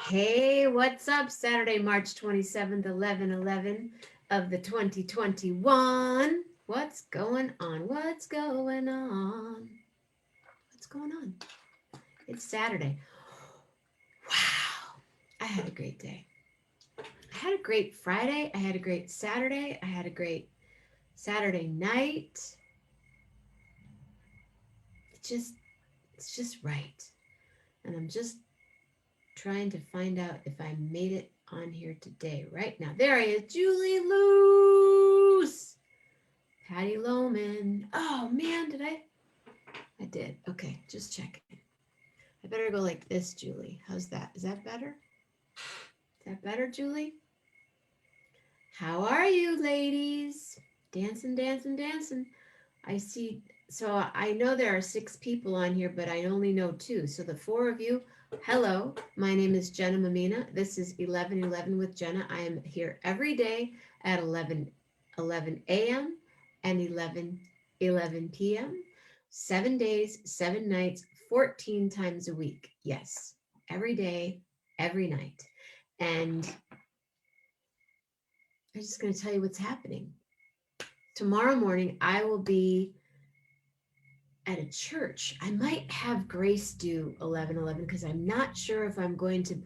Hey, what's up? Saturday, March 27th, 11/11 of the 2021. What's going on? What's going on? What's going on? It's Saturday. Wow. I had a great day. I had a great Friday. I had a great Saturday. I had a great Saturday night. It's just right. And I'm just trying to find out if I made it on here today. Right now. There he is. Julie Luce. Patty Loman. Oh, man, did I? I did. Okay, just checking. I better go like this, Julie. How's that? Is that better? Is that better, Julie? How are you, ladies? Dancing, dancing, dancing. I see. So I know there are 6 people on here, but I only know 2. So the 4 of you, hello. My name is Jenna Mammina. This is 11:11 with Jenna. I am here every day at 11 a.m. and 11 p.m. 7 days, 7 nights, 14 times a week. Yes, every day, every night. And I'm just going to tell you what's happening. Tomorrow morning, I will be at a church. I might have Grace do 11:11 because I'm not sure if I'm going to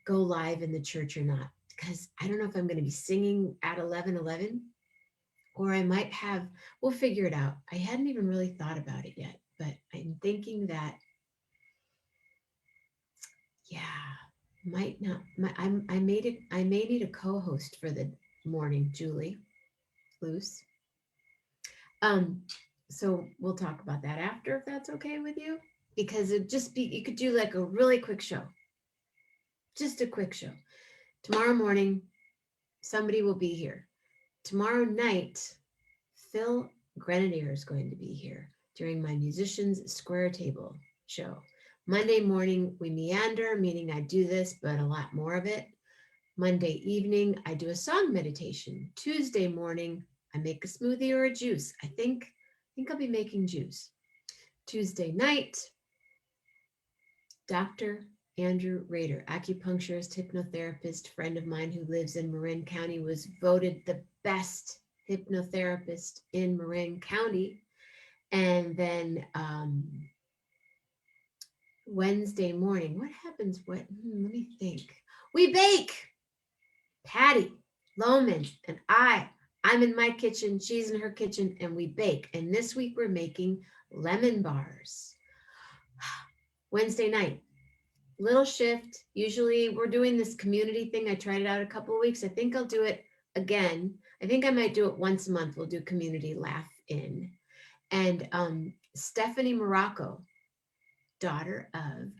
go live in the church or not, because I don't know if I'm going to be singing at 11:11 or I might have, we'll figure it out. I hadn't even really thought about it yet, but I'm thinking that, yeah, might not, I may need a co-host for the morning, Julie Luce. So we'll talk about that after, if that's okay with you, because you could do like a really quick show, just a quick show. Tomorrow morning, somebody will be here. Tomorrow night, Phil Grenadier is going to be here during my Musicians Square Table show. Monday morning, we meander, meaning I do this, but a lot more of it. Monday evening, I do a song meditation. Tuesday morning, I make a smoothie or a juice. I think I'll be making juice. Tuesday night, Dr. Andrew Rader, acupuncturist, hypnotherapist, friend of mine who lives in Marin County, was voted the best hypnotherapist in Marin County. And then Wednesday morning, what happens? Let me think. We bake. Patty Loman and I'm in my kitchen, she's in her kitchen, and we bake. And this week we're making lemon bars. Wednesday night, little shift. Usually we're doing this community thing. I tried it out a couple of weeks. I think I'll do it again. I think I might do it once a month. We'll do community laugh in. And Stephanie Morocco, daughter of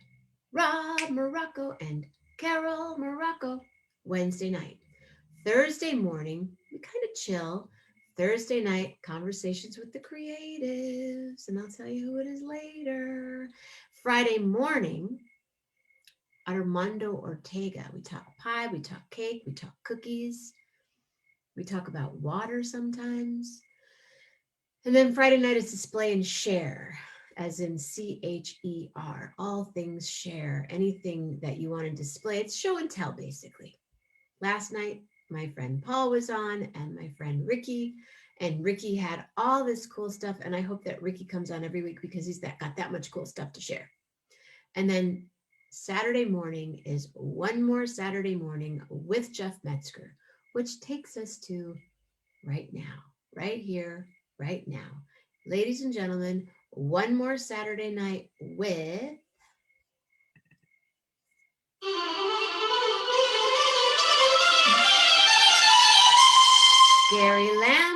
Rob Morocco and Carol Morocco, Wednesday night. Thursday morning, we kind of chill. Thursday night, conversations with the creatives, and I'll tell you who it is later. Friday morning, Armando Ortega. We talk pie, we talk cake, we talk cookies. We talk about water sometimes. And then Friday night is display and share, as in CHER, all things share, anything that you want to display. It's show and tell, basically. Last night, my friend Paul was on and my friend Ricky, and Ricky had all this cool stuff. And I hope that Ricky comes on every week because he's got that much cool stuff to share. And then Saturday morning is one more Saturday morning with Jeff Metzger, which takes us to right now, right here, right now. Ladies and gentlemen, one more Saturday night with Gary Lambert.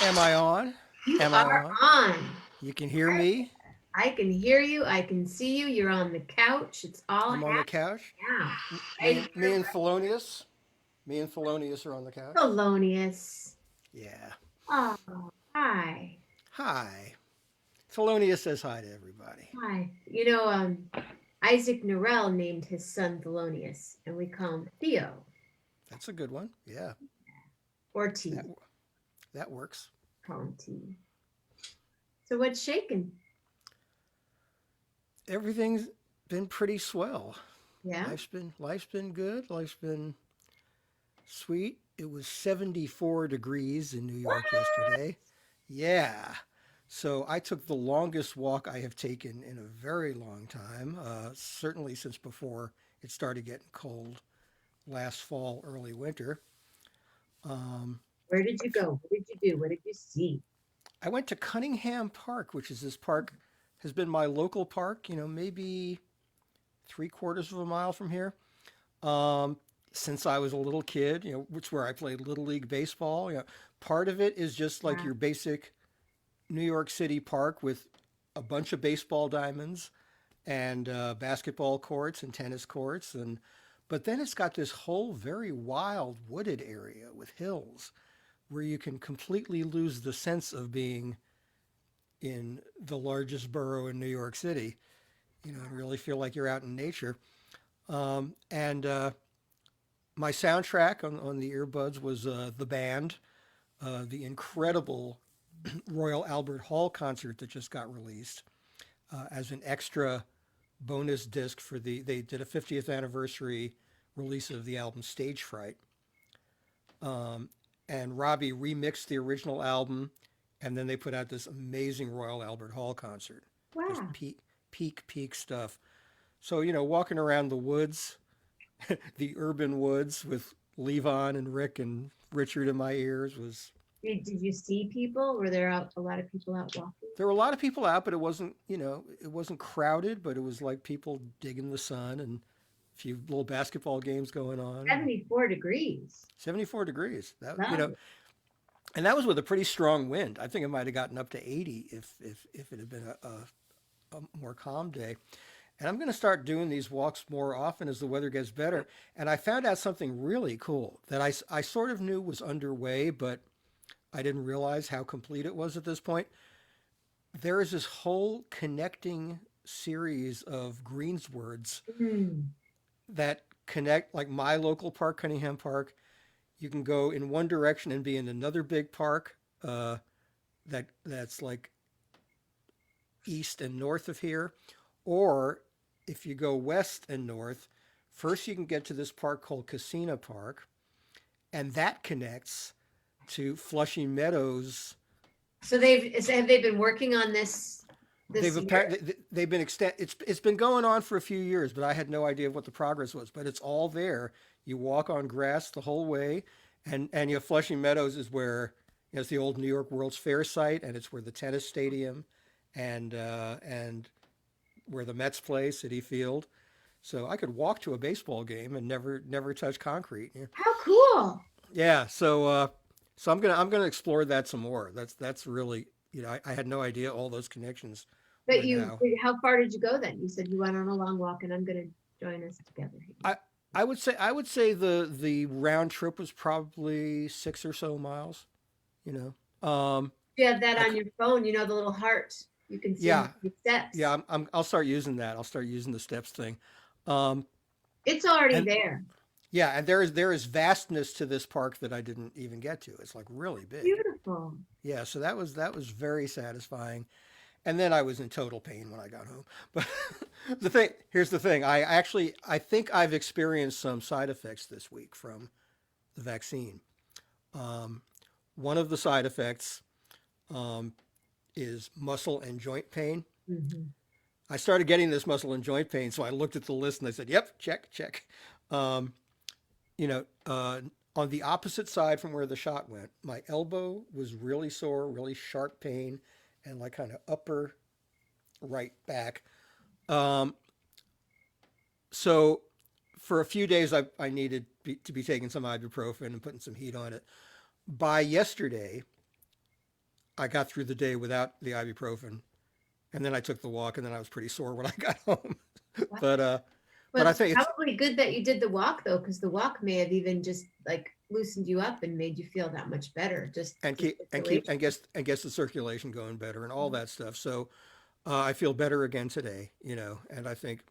Am I on? You Am I are on? on. You can hear me. I can hear you. I can see you. You're on the couch. It's all I'm on the happening couch. now. Me Right and here, me and Thelonious. Me and Thelonious are on the couch. right. Thelonious. Yeah. Oh, hi. Hi. Thelonious says hi to everybody. Hi. Isaac Norell named his son Thelonious, and we call him Theo That's a good one. Yeah. or That T. that works. Call him T. So what's shaking? Everything's been pretty swell. Yeah. Life's been good. Life's been sweet. It was 74 degrees in New What? York yesterday. Yeah. So I took the longest walk I have taken in a very long time, certainly since before it started getting cold last fall, early winter. Um, Where did you go? What did you do? What did you see? I went to Cunningham Park, which is this park, has been my local park, maybe 3/4 of a mile from here. Um, since I was a little kid, which where I played Little League Baseball. Part of it is just like Wow. your basic New York City park with a bunch of baseball diamonds and basketball courts and tennis courts, but then it's got this whole very wild wooded area with hills where you can completely lose the sense of being in the largest borough in New York City. And really feel like you're out in nature. And My soundtrack on the earbuds was the band, the incredible Royal Albert Hall concert that just got released as an extra bonus disc for they did a 50th anniversary release of the album Stage Fright. And Robbie remixed the original album, and then they put out this amazing Royal Albert Hall concert. Just Wow. peak stuff. So, walking around the woods, the urban woods with Levon and Rick and Richard in my ears was. Did you see people? Were there a lot of people out walking? There were a lot of people out, but it wasn't crowded, but it was like people digging the sun and a few little basketball games going on. 74 degrees. 74 degrees. Lovely. And that was with a pretty strong wind. I think it might have gotten up to 80 if it had been a more calm day. And I'm going to start doing these walks more often as the weather gets better. And I found out something really cool that I sort of knew was underway, but I didn't realize how complete it was at this point. There is this whole connecting series of greenswords Mm. that connect, like my local park, Cunningham Park. You can go in one direction and be in another big park that's like east and north of here. Or if you go west and north, first you can get to this park called Casina Park, and that connects to Flushing Meadows. Have they been working on this They've year? apparently they've been extend. It's been going on for a few years, but I had no idea what the progress was. But it's all there. You walk on grass the whole way, and Flushing Meadows is where it's the old New York World's Fair site, and it's where the tennis stadium, and where the Mets play, City Field. So I could walk to a baseball game and never touch concrete. Yeah. How cool. Yeah. So I'm gonna explore that some more. That's really I had no idea all those connections But were now. how far did you go then? You said you went on a long walk, and I'm going to join us together here. I I would say the round trip was probably 6 or so miles. You You have that I on your phone, the little heart. You can see how yeah many steps. yeah I'll start using that. I'll start using the steps thing. Um, It's already and there. yeah, and there is vastness to this park that I didn't even get to. It's like really big. Beautiful. Yeah, so that was very satisfying. And then I was in total pain when I got home. But here's the thing. I think I've experienced some side effects this week from the vaccine. Um, One of the side effects um, is muscle and joint pain. Hmm. I started getting this muscle and joint pain, so I looked at the list and I said, "Yep, check, check." Um, you know, uh, on the opposite side from where the shot went, my elbow was really sore, really sharp pain, and like kind of upper right back. Um, so for a few days, I needed to be taking some ibuprofen and putting some heat on it. By yesterday, I got through the day without the ibuprofen, and then I took the walk, and then I was pretty sore when I got home. Wow. but uh, Well, but I it's think it's probably good that you did the walk though, because the walk may have even just like loosened you up and made you feel that much better. Just and the keep circulation. and gets the circulation going better and all that stuff. So I feel better again today, and I think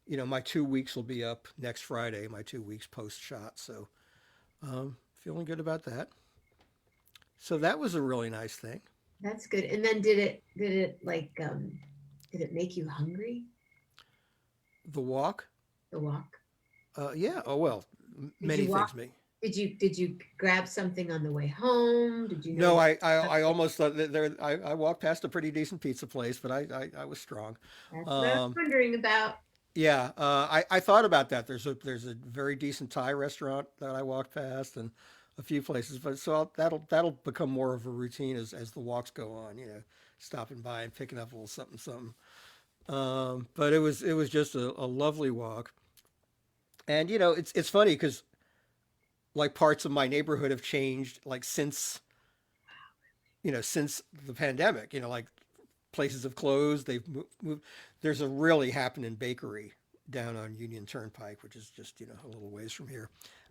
my 2 weeks will be up next Friday. My 2 weeks post shot, so feeling good about that. So that was a really nice thing. That's good. And then did it like did it make you hungry? The walk, The walk? yeah. Oh well, Did many you walk? things me. Did you grab something on the way home? Did you know No, what? I almost thought that there. I walked past a pretty decent pizza place, but I was strong. That's what I was Um, wondering about. yeah, I thought about that. There's a very decent Thai restaurant that I walked past, and a few places. But so that'll become more of a routine as the walks go on. Stopping by and picking up a little something something. But it was just a lovely walk, and it's funny because like parts of my neighborhood have changed like since the pandemic. Like places have closed. They've moved. There's a really happening bakery down on Union Turnpike, which is just a little ways from here.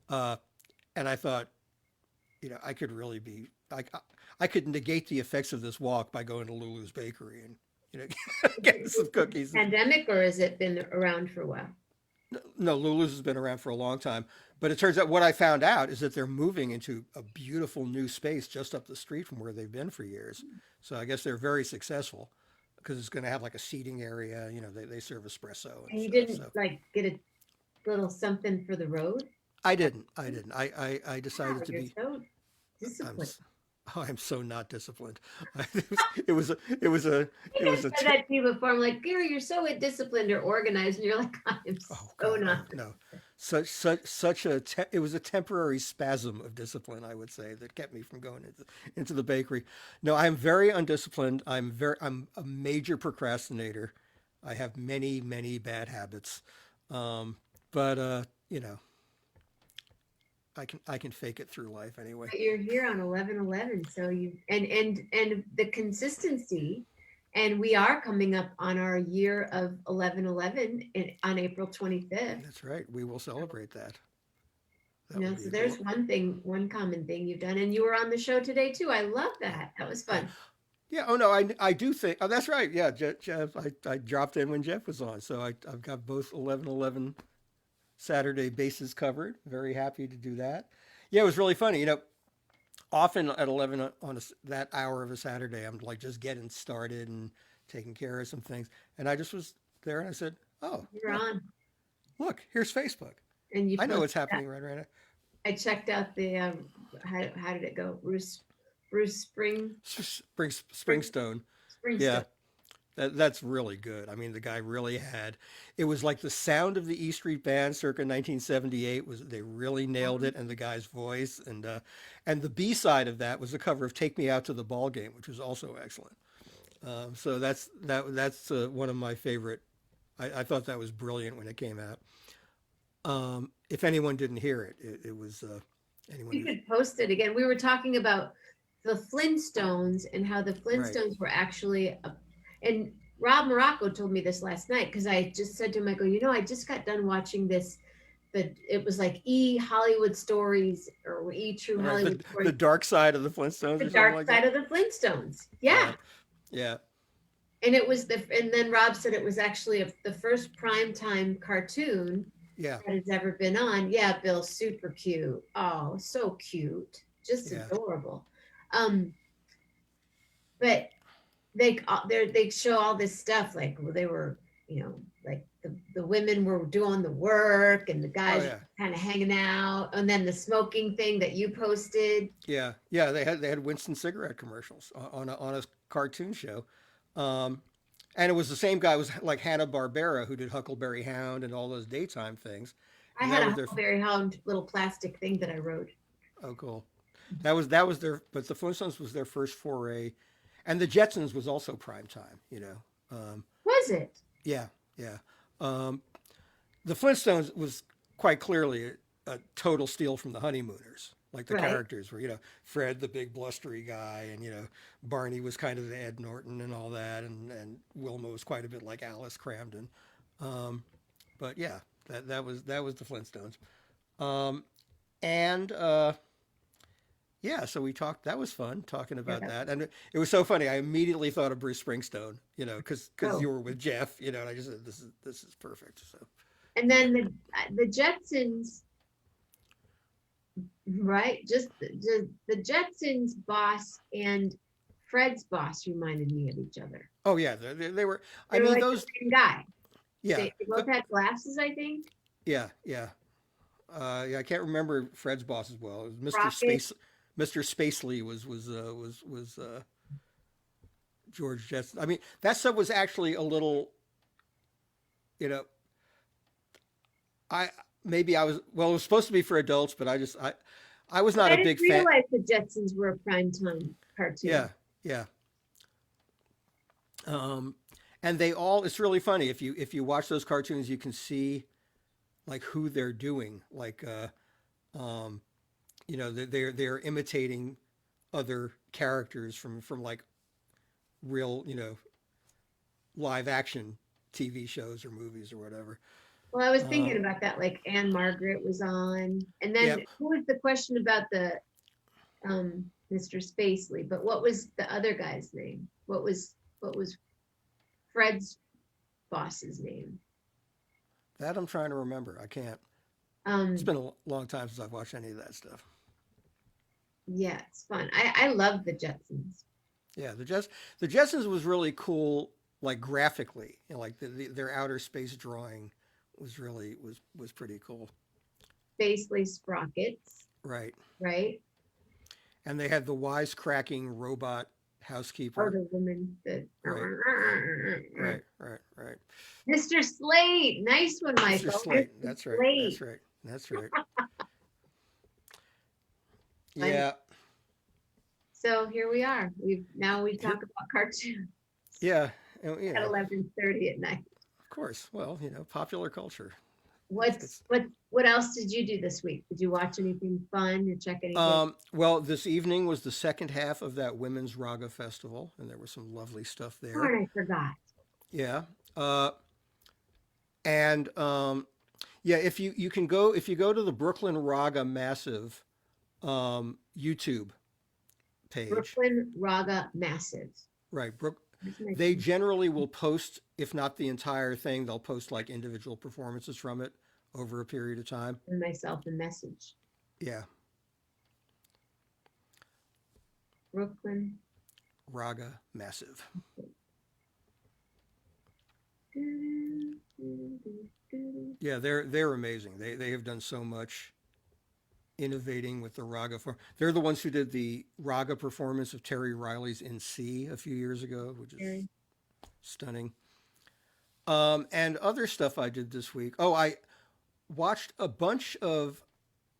Uh, and I thought, I could really be I could negate the effects of this walk by going to Lulu's Bakery and getting some cookies. Pandemic or has it been around for a while? No, Lulu's has been around for a long time, but it turns out what I found out is that they're moving into a beautiful new space just up the street from where they've been for years. So I guess they're very successful because it's going to have like a seating area. They serve espresso and And you stuff. didn't So like get a little something for the road? I didn't. I didn't. I Wow, decided to you're be. so I'm. disciplined. Oh, I'm so not disciplined. It was. It was a. I It think was I've a. said that to you before. I'm like, Gary, you're so disciplined or organized, and you're like, I am Oh so God, not. no. Such a. It was a temporary spasm of discipline, I would say, that kept me from going into the bakery. No, I'm very undisciplined. I'm a major procrastinator. I have many bad habits, but I can fake it through life anyway. But you're here on 11/11, so you and the consistency, and we are coming up on our year of 11/11 on April 25th. That's right. We will celebrate that. You That know, will be so a there's cool. one thing, one common thing you've done, and you were on the show today too. I love Yeah, that. That was yeah, fun. yeah. Oh no, I do think. Oh, that's right. Yeah, Jeff. I dropped in when Jeff was on, so I've got both 11/11 Saturday bases covered. Very happy to do that. Yeah, it was really funny. Often at 11 on that hour of a Saturday, I'm like just getting started and taking care of some things, and I just was there, and I said, "Oh, You're on, look, here's Facebook. and you I know posted what's that. happening right now." I checked out the how did it go? Bruce Spring Springstone. Springstone. Yeah, that's really good. I mean, the guy really had. It was like the sound of the E Street Band circa 1978 was they really nailed it, and the guy's voice, and the B side of that was a cover of "Take Me Out to the Ball Game," which was also excellent. So that's one of my favorite. I thought that was brilliant when it came out. If anyone didn't hear it, it was anyone You who's could post it again. We were talking about the Flintstones and how the right. Flintstones were actually and Rob Morocco told me this last night because I just said to him, I go, I just got done watching this. That it was like Hollywood Stories or True Right, Hollywood the Stories, dark side of the Flintstones the or something dark like that. side of the Flintstones. Yeah. Yeah, yeah, And it was and then Rob said it was actually the first primetime cartoon yeah, that has ever been on. Yeah, Bill, super cute. Oh, so cute. Just yeah. adorable. Um, but they show all this stuff like they were, like the women were doing the work and the Oh guys were yeah, kind of hanging out, and then the smoking thing that you posted. yeah, yeah. They had Winston cigarette commercials on a cartoon show, um, and it was the same guy. It was like Hanna Barbera who did Huckleberry Hound and all those daytime things, I and had that a was their. Huckleberry Hound little plastic thing that I wrote. Oh, cool. That was their. But the Flintstones was their first foray, and the Jetsons was also prime time. Was it? Yeah, yeah. Um, the Flintstones was quite clearly a total steal from the Honeymooners. Like the Right. characters were, Fred, the big blustery guy, and Barney was kind of the Ed Norton and all that, and Wilma was quite a bit like Alice Cramden. Um, but yeah, that was the Flintstones. Um, and yeah, so we talked. That was fun talking Yeah, about that, and it was so funny. I immediately thought of Bruce Springsteen, because oh, you were with Jeff, and I just said this is perfect. So and yeah. then the Jetsons, right? Just the Jetsons boss and Fred's boss reminded me of each other. Oh yeah, they were. I They were mean like the those. same guy. Yeah, They both had glasses, I think. yeah, yeah. Yeah, I can't remember Fred's boss as well. It was Mr. Rocket. Space. Mr. Spacely was George Jetson. I mean, that stuff was actually a little, you know, I maybe I was well. It was supposed to be for adults, but I was But not I a didn't big fan. realize the Jetsons were a primetime Yeah, cartoon. yeah. Um, and they all. It's really funny if you watch those cartoons, you can see like who they're doing. Like, um, they're imitating other characters from like real, live action TV shows or movies or whatever. Well, I was thinking Um, about that, like Anne Margaret was on. And then yep. who was the question about the Mr. Spacely? But what was the other guy's name? What was Fred's boss's name? That I'm trying to remember. I can't. It's Um, been a long time since I've watched any of that stuff. yeah, it's fun. I love the Jetsons. Yeah, the Jetsons was really cool, like graphically, like their outer space drawing was pretty cool. Spacely Sprockets, Right, right? and they had the wisecracking robot Oh, housekeeper. the woman, the Right, right, right, right. Mr. Slate. Nice one, Mr. Michael. Slate. Mr. That's right. That's Slate. right. That's right. Funny. Yeah, So here we are. We talk about cartoons yeah, at 11:30 at night. of course. Well, popular culture. What's It's what else did you do this week? Did you watch anything fun or check anything? well, this evening was the second half of that women's raga festival, and there was some lovely stuff there. Darn, I forgot. Yeah, uh, and yeah, if you go to the Brooklyn Raga Massive YouTube page, Brooklyn Raga Massive. right? That's my They generally will post, if not the entire thing, they'll post like individual performances from it over a period of time. send myself a message. Yeah, Brooklyn. Raga Massive. Yeah, they're amazing. They have done so much innovating with the raga form. They're the ones who did the raga performance of Terry Riley's In C a few years ago, which is stunning. And other stuff I did this week. Oh, I watched a bunch of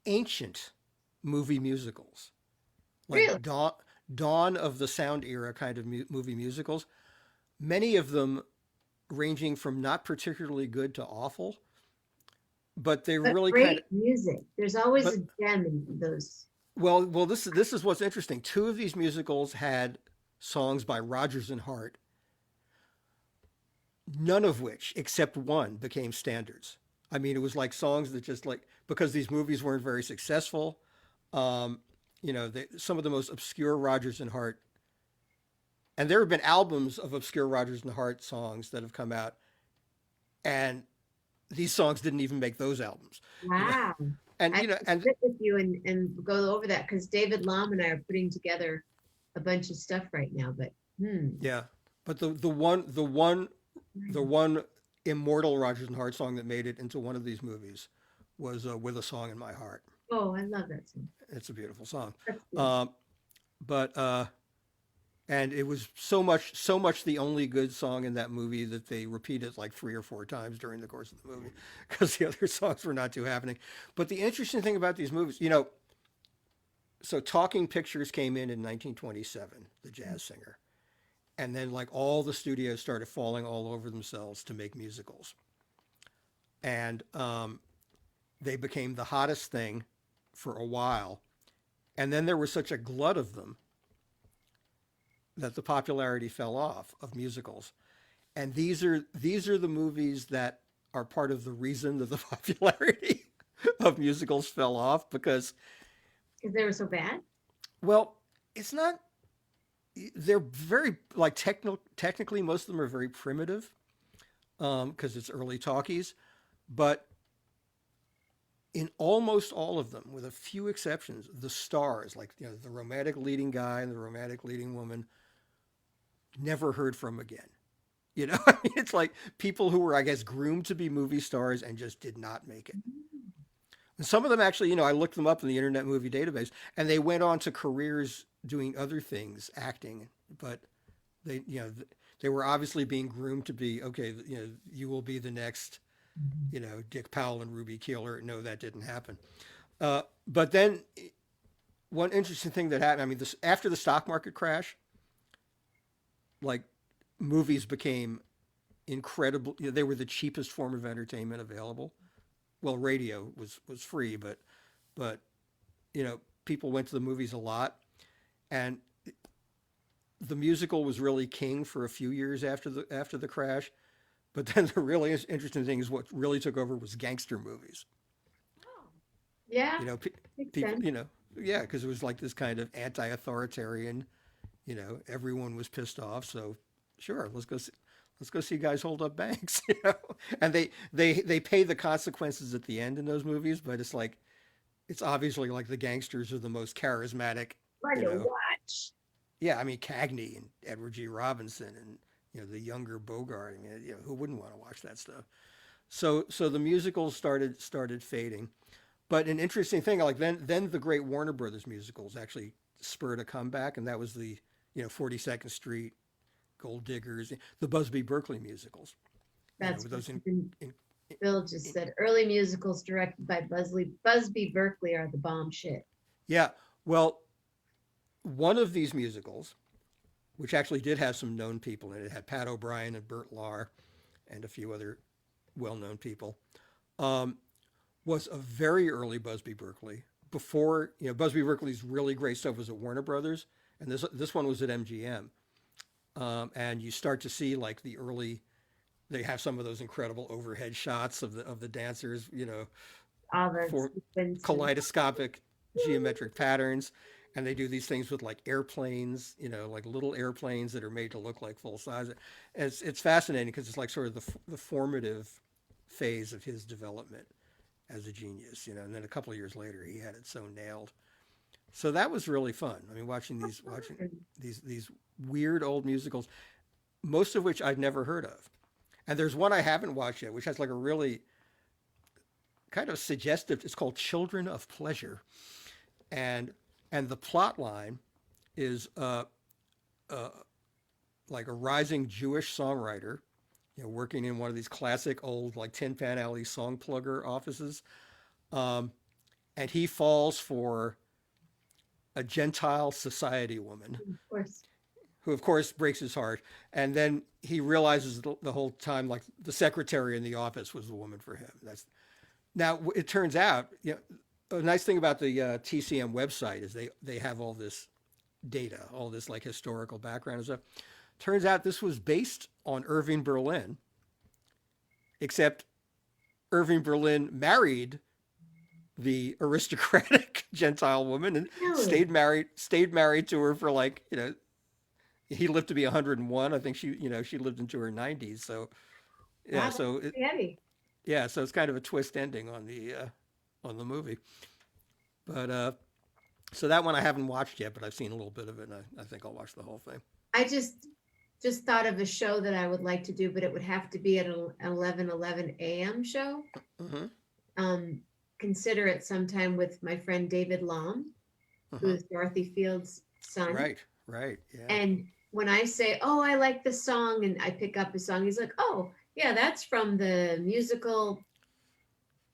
ancient movie musicals, Really? like Dawn of the Sound era kind of movie musicals. Many of them ranging from not particularly good to awful, but they But really kind great of music. There's always but a gem in those. well this is what's interesting. Two of these musicals had songs by Rodgers and Hart, none of which except one became standards. I mean, it was like songs that just like because these movies weren't very successful. Um, some of the most obscure Rodgers and Hart, and there have been albums of obscure Rodgers and Hart songs that have come out, and these songs didn't even make those albums. You know, Wow. and I you have know, to and sit with you and go over that because David Lom and I are putting together a bunch of stuff right now. But yeah, but the one immortal Rodgers and Hart song that made it into one of these movies was "With a Song in My Heart." oh, I love that song. It's a beautiful song, That's good. um, but and it was so much the only good song in that movie that they repeated like 3 or 4 times during the course of the movie because the other songs were not too happening. But the interesting thing about these movies, so Talking Pictures came in 1927, the jazz singer, and then like all the studios started falling all over themselves to make musicals, and they became the hottest thing for a while, And then there was such a glut of them that the popularity fell off of musicals. And these are the movies that are part of the reason that the popularity of musicals fell off because, Because they were so bad. well, it's not, they're very like technically most of them are very primitive because it's early talkies, but in almost all of them, with a few exceptions, the stars, like the romantic leading guy and the romantic leading woman, never heard from again. I mean, it's like people who were, I guess, groomed to be movie stars and just did not make it. And some of them actually, I looked them up in the Internet Movie Database, and they went on to careers doing other things, acting, but they were obviously being groomed to be okay. You will be the next, Dick Powell and Ruby Keeler. No, that didn't happen. But then one interesting thing that happened. I mean, this after the stock market crash, like movies became incredible. They were the cheapest form of entertainment available. Well, radio was free, but people went to the movies a lot, and the musical was really king for a few years after the crash. But then the really interesting thing is what really took over was gangster movies. Oh, yeah, makes People, sense. yeah, because it was like this kind of anti-authoritarian. Everyone was pissed off, so sure, let's go see guys hold up banks. And they pay the consequences at the end in those movies, but it's obviously like the gangsters are the most charismatic. Fun You to know, watch. yeah, I mean Cagney and Edward G. Robinson and the younger Bogart. I mean, who wouldn't want to watch that stuff? So the musicals started fading, but an interesting thing, like then the great Warner Brothers musicals actually spurred a comeback, and that was the 42nd Street, Gold Diggers, the Busby Berkeley musicals. That's With those in Bill just said. Early musicals directed by Busby Berkeley are the bomb shit. yeah. Well, one of these musicals, which actually did have some known people in it, had Pat O'Brien and Burt Lahr and a few other well-known people, um, was a very early Busby Berkeley. Before Busby Berkeley's really great stuff was at Warner Brothers, and this one was at MGM. And you start to see like the early. They have some of those incredible overhead shots of the dancers, All the for sequence and kaleidoscopic geometric patterns, and they do these things with like airplanes, like little airplanes that are made to look like full size. It's fascinating because it's like sort of the formative phase of his development as a genius, and then a couple of years later he had it so nailed. So that was really fun. I mean, watching these weird old musicals, most of which I'd never heard of. And there's one I haven't watched yet, which has like a really kind of suggestive. It's called Children of Pleasure, and the plot line is uh, like a rising Jewish songwriter, working in one of these classic old like Tin Pan Alley song plugger offices, um, and he falls for a Gentile society woman of course. who of course breaks his heart, and then he realizes the whole time like the secretary in the office was the woman for him. That's now it turns out, a nice thing about the TCM website is they have all this data, all this like historical background and stuff. Turns out this was based on Irving Berlin, except Irving Berlin married the aristocratic Gentile woman and Really? stayed married to her for like, he lived to be 101. I think she lived into her 90s. So yeah, Wow, that's pretty heavy. so it's kind of a twist ending on the movie. But so that one I haven't watched yet, but I've seen a little bit of it, and I think I'll watch the whole thing. I just thought of a show that I would like to do, but it would have to be at an 11:11 a.m. show. Hmm. Um, Consider it sometime with my friend David Lom, who Hmm. is Dorothy Field's son. Right, right, yeah, And when I say, "Oh, I like this song," and I pick up a song, he's like, "Oh, yeah, that's from the musical."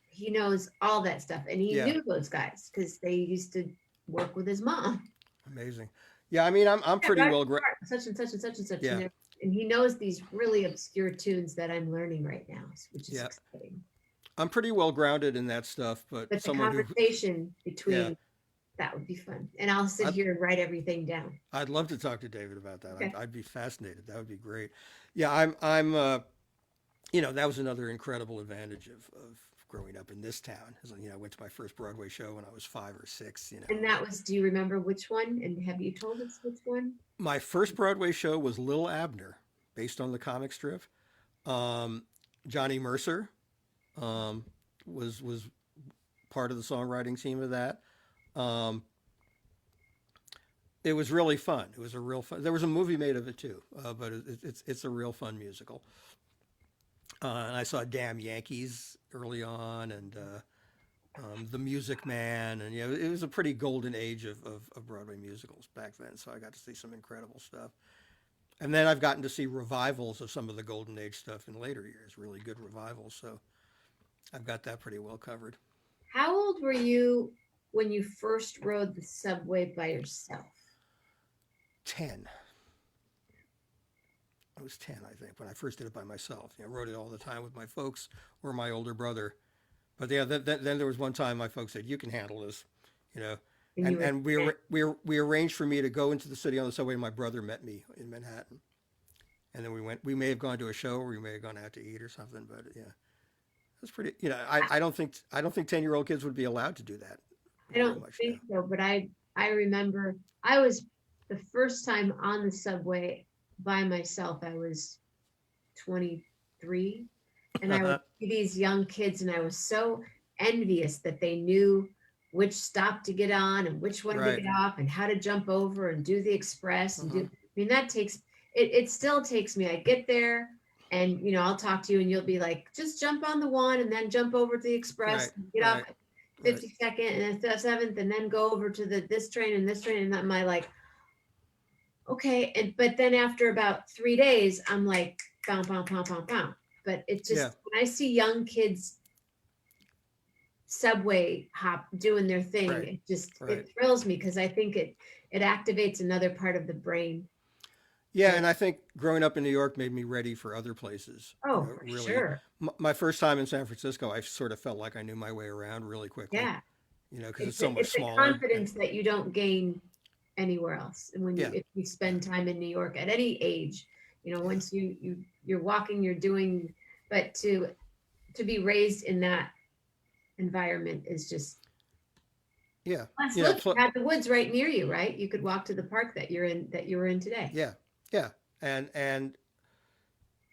He knows all that stuff, and he yeah, knew those guys because they used to work with his mom. amazing. Yeah, I mean, I'm Yeah, pretty Roger well, such and such and such and such, yeah, and he knows these really obscure tunes that I'm learning right now, which is yeah, exciting. I'm pretty well grounded in that stuff. But But the someone who, conversation yeah, between That would be fun. And I'll sit I'd, here and write everything down. I'd love to talk to David about that. Okay. I'd be fascinated. That would be great. Yeah, that was another incredible advantage of growing up in this town. Is, I went to my first Broadway show when I was 5 or 6. And that was, do you remember which one? And have you told us which one? My first Broadway show was Lil Abner, based on the comic strip. Um, Johnny Mercer um, was part of the songwriting team of that. Um, it was really fun. It was a real fun. There was a movie made of it too, but it's a real fun musical. And I saw Damn Yankees early on, and The Music Man, and it was a pretty golden age of Broadway musicals back then. So I got to see some incredible stuff. And then I've gotten to see revivals of some of the golden age stuff in later years, really good revivals. So I've got that pretty well covered. How old were you when you first rode the subway by yourself? 10. I was 10, I think, when I first did it by myself. I rode it all the time with my folks or my older brother. But yeah, then there was one time my folks said, "You can handle this," you know. And you And were and we arranged for me to go into the city on the subway. And my brother met me in Manhattan, and then we went. We may have gone to a show, or we may have gone out to eat or something. But yeah, that's pretty. I don't think 10-year-old kids would be allowed to do that I very don't much now. think so, but I remember I was the first time on the subway by myself. I was 23, and I would see these young kids, and I was so envious that they knew which stop to get on and which one to Right. get off and how to jump over and do the express and do. Uh-huh. I mean, that takes it. It still takes me. I get there. And I'll talk to you, and you'll be like, just jump on the one, and then jump over to the express, Right. and get off Right. at Right. 52nd and the 7th, and then go over to the this train and this train. And I'm like, okay. And but then after about 3 days, I'm like, pound, pound, pound, pound, pound. But it just Yeah. when I see young kids subway hop doing their thing, Right. it Right. thrills me because I think it activates another part of the brain. Yeah, that- and I think growing up in New York made me ready for other places. oh, for Really, sure. my first time in San Francisco, I sort of felt like I knew my way around really quickly. Yeah. Because it's It's so much it's a smaller. And confidence that you don't gain anywhere else. And when yeah, if you yeah, spend time in New York at any age, yeah, once you're walking, you're doing, but to be raised in that environment is just. yeah, Plus, you know, look, you pl- had the woods right near you, right? You could walk to the park that you were in today. yeah, yeah, and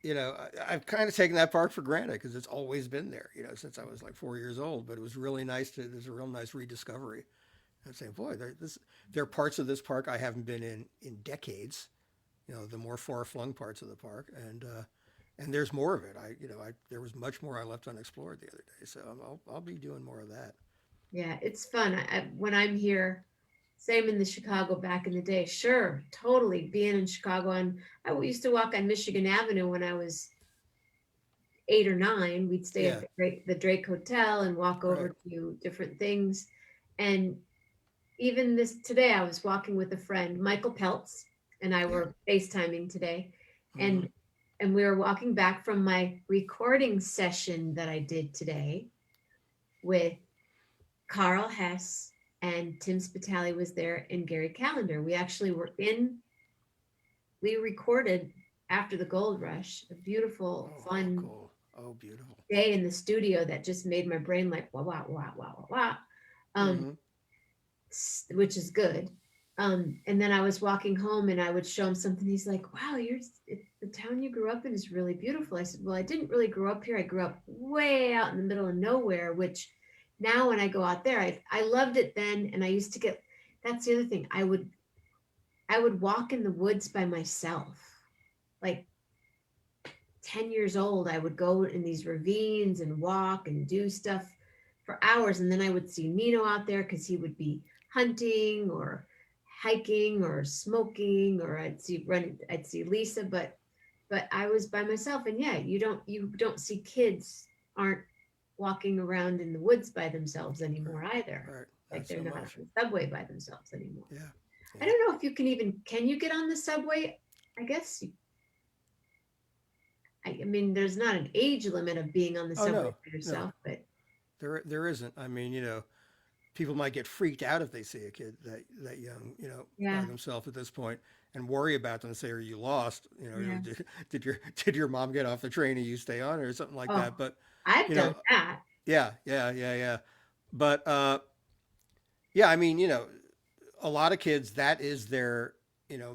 I've kind of taken that park for granted because it's always been there. Since I was like 4 years old. But it was really nice to. There's a real nice rediscovery. And saying, boy, there are parts of this park I haven't been in decades. The more far flung parts of the park, and there's more of it. There was much more I left unexplored the other day, so I'll be doing more of that. Yeah, it's fun. When I'm here, same in the Chicago back in the day. Sure, totally being in Chicago. And I used to walk on Michigan Avenue when I was 8 or 9. We'd stay at Yeah, the Drake Hotel and walk right. over to different things. And even this today, I was walking with a friend, Michael Peltz, and I Yeah. were FaceTiming today, Hmm. and we were walking back from my recording session that I did today with Carl Hess and Tim Spitali was there and Gary Callender. We actually we recorded after the gold rush, a beautiful, Oh, how fun cool! Oh, beautiful. day in the studio that just made my brain like wah wah wah wah wah wah. Um, Hmm. which is good. And then I was walking home and I would show him something. He's like, wow, the town you grew up in is really beautiful. I said, well, I didn't really grow up here. I grew up way out in the middle of nowhere, which now when I go out there, I loved it then. And I used to that's the other thing. I would walk in the woods by myself. Like 10 years old, I would go in these ravines and walk and do stuff for hours. And then I would see Nino out there because he would be hunting or hiking or smoking, or I'd see Lisa, but I was by myself. And yeah, you don't see kids aren't walking around in the woods by themselves Right, anymore either. right. Like Not they're so not on much. the subway by themselves anymore. Yeah, I yeah. don't know if you can you get on the subway? I guess I mean, there's not an age limit of being on the Oh subway no, by no. yourself, but There isn't. I mean, people might get freaked out if they see a kid that young, by Yeah. themselves at this point, and worry about them and say, "Are you lost? Yeah. Did your mom get off the train and you stay on, or something like Oh, that?" But I've you done know, that. yeah, yeah, yeah, yeah. But yeah, I mean, a lot of kids, that is their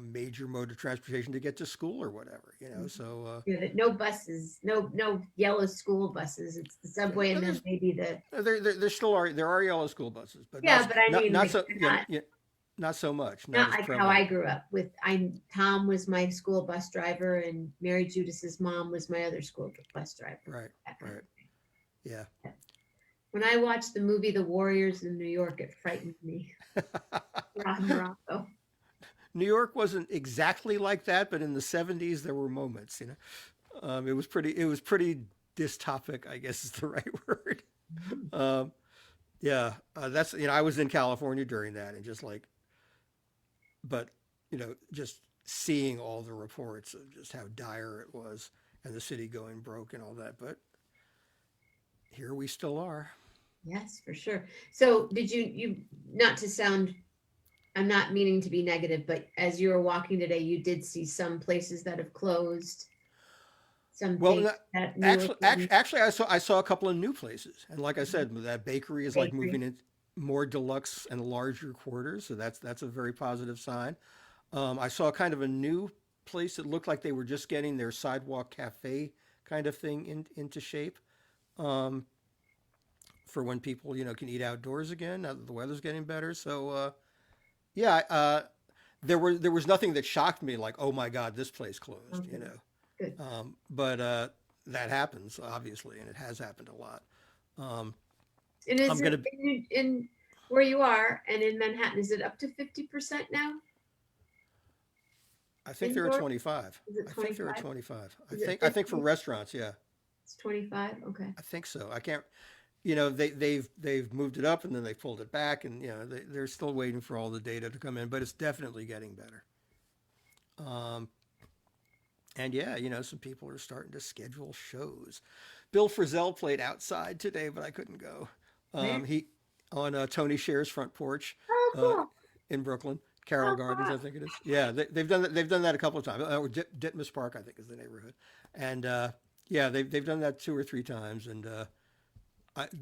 major mode of transportation to get to school or whatever. So Yeah, that no buses, no yellow school buses. It's the subway no, and then maybe the there still are yellow school buses, but yeah, but I mean not like so not so much, not not as like how I prevalent. grew up with I Tom was my school bus driver and Mary Judas's mom was my other school bus driver. Right, That kind right, yeah. of thing. When I watched the movie The Warriors in New York, it frightened me. Rod Morocco. New York wasn't exactly like that, but in the '70s there were moments. It was pretty dystopic, I guess is the right word. Mhm. Um, yeah, that's I was in California during that, and just like, but just seeing all the reports of just how dire it was, and the city going broke and all that. But here we still are. Yes, for sure. So did you not to sound I'm not meaning to be negative, but as you were walking today, you did see some places that have closed, some Well, things that newer actually, I saw a couple of new places, and like I said, that bakery is like bakery. moving in more deluxe and larger quarters, so that's a very positive sign. I saw kind of a new place that looked like they were just getting their sidewalk cafe kind of thing into shape, um, for when people can eat outdoors again now that the weather's getting better. So yeah, there was nothing that shocked me like, oh my God, this place closed. Okay, good. But that happens obviously, and it has happened a lot. Um, And is I'm it gonna. in where you are and in Manhattan, is it up to 50% now I think there are indoor? 25. Is it I think there are 25? 25. I Is it think I think for 50? restaurants, yeah, It's 25. Okay. I think so. I can't. They've moved it up and then they pulled it back, and they're still waiting for all the data to come in, but it's definitely getting better. Um, and yeah, some people are starting to schedule shows. Bill Frisell played outside today, but I couldn't go. Where? He on Tony Scher's front porch Oh, uh, cool. in Brooklyn, Carroll Oh, Gardens, I cool. think it is. Yeah, they've done that. They've done that a couple of times. Or Ditmas Park, I think, is the neighborhood. And yeah, they've done that 2 or 3 times. And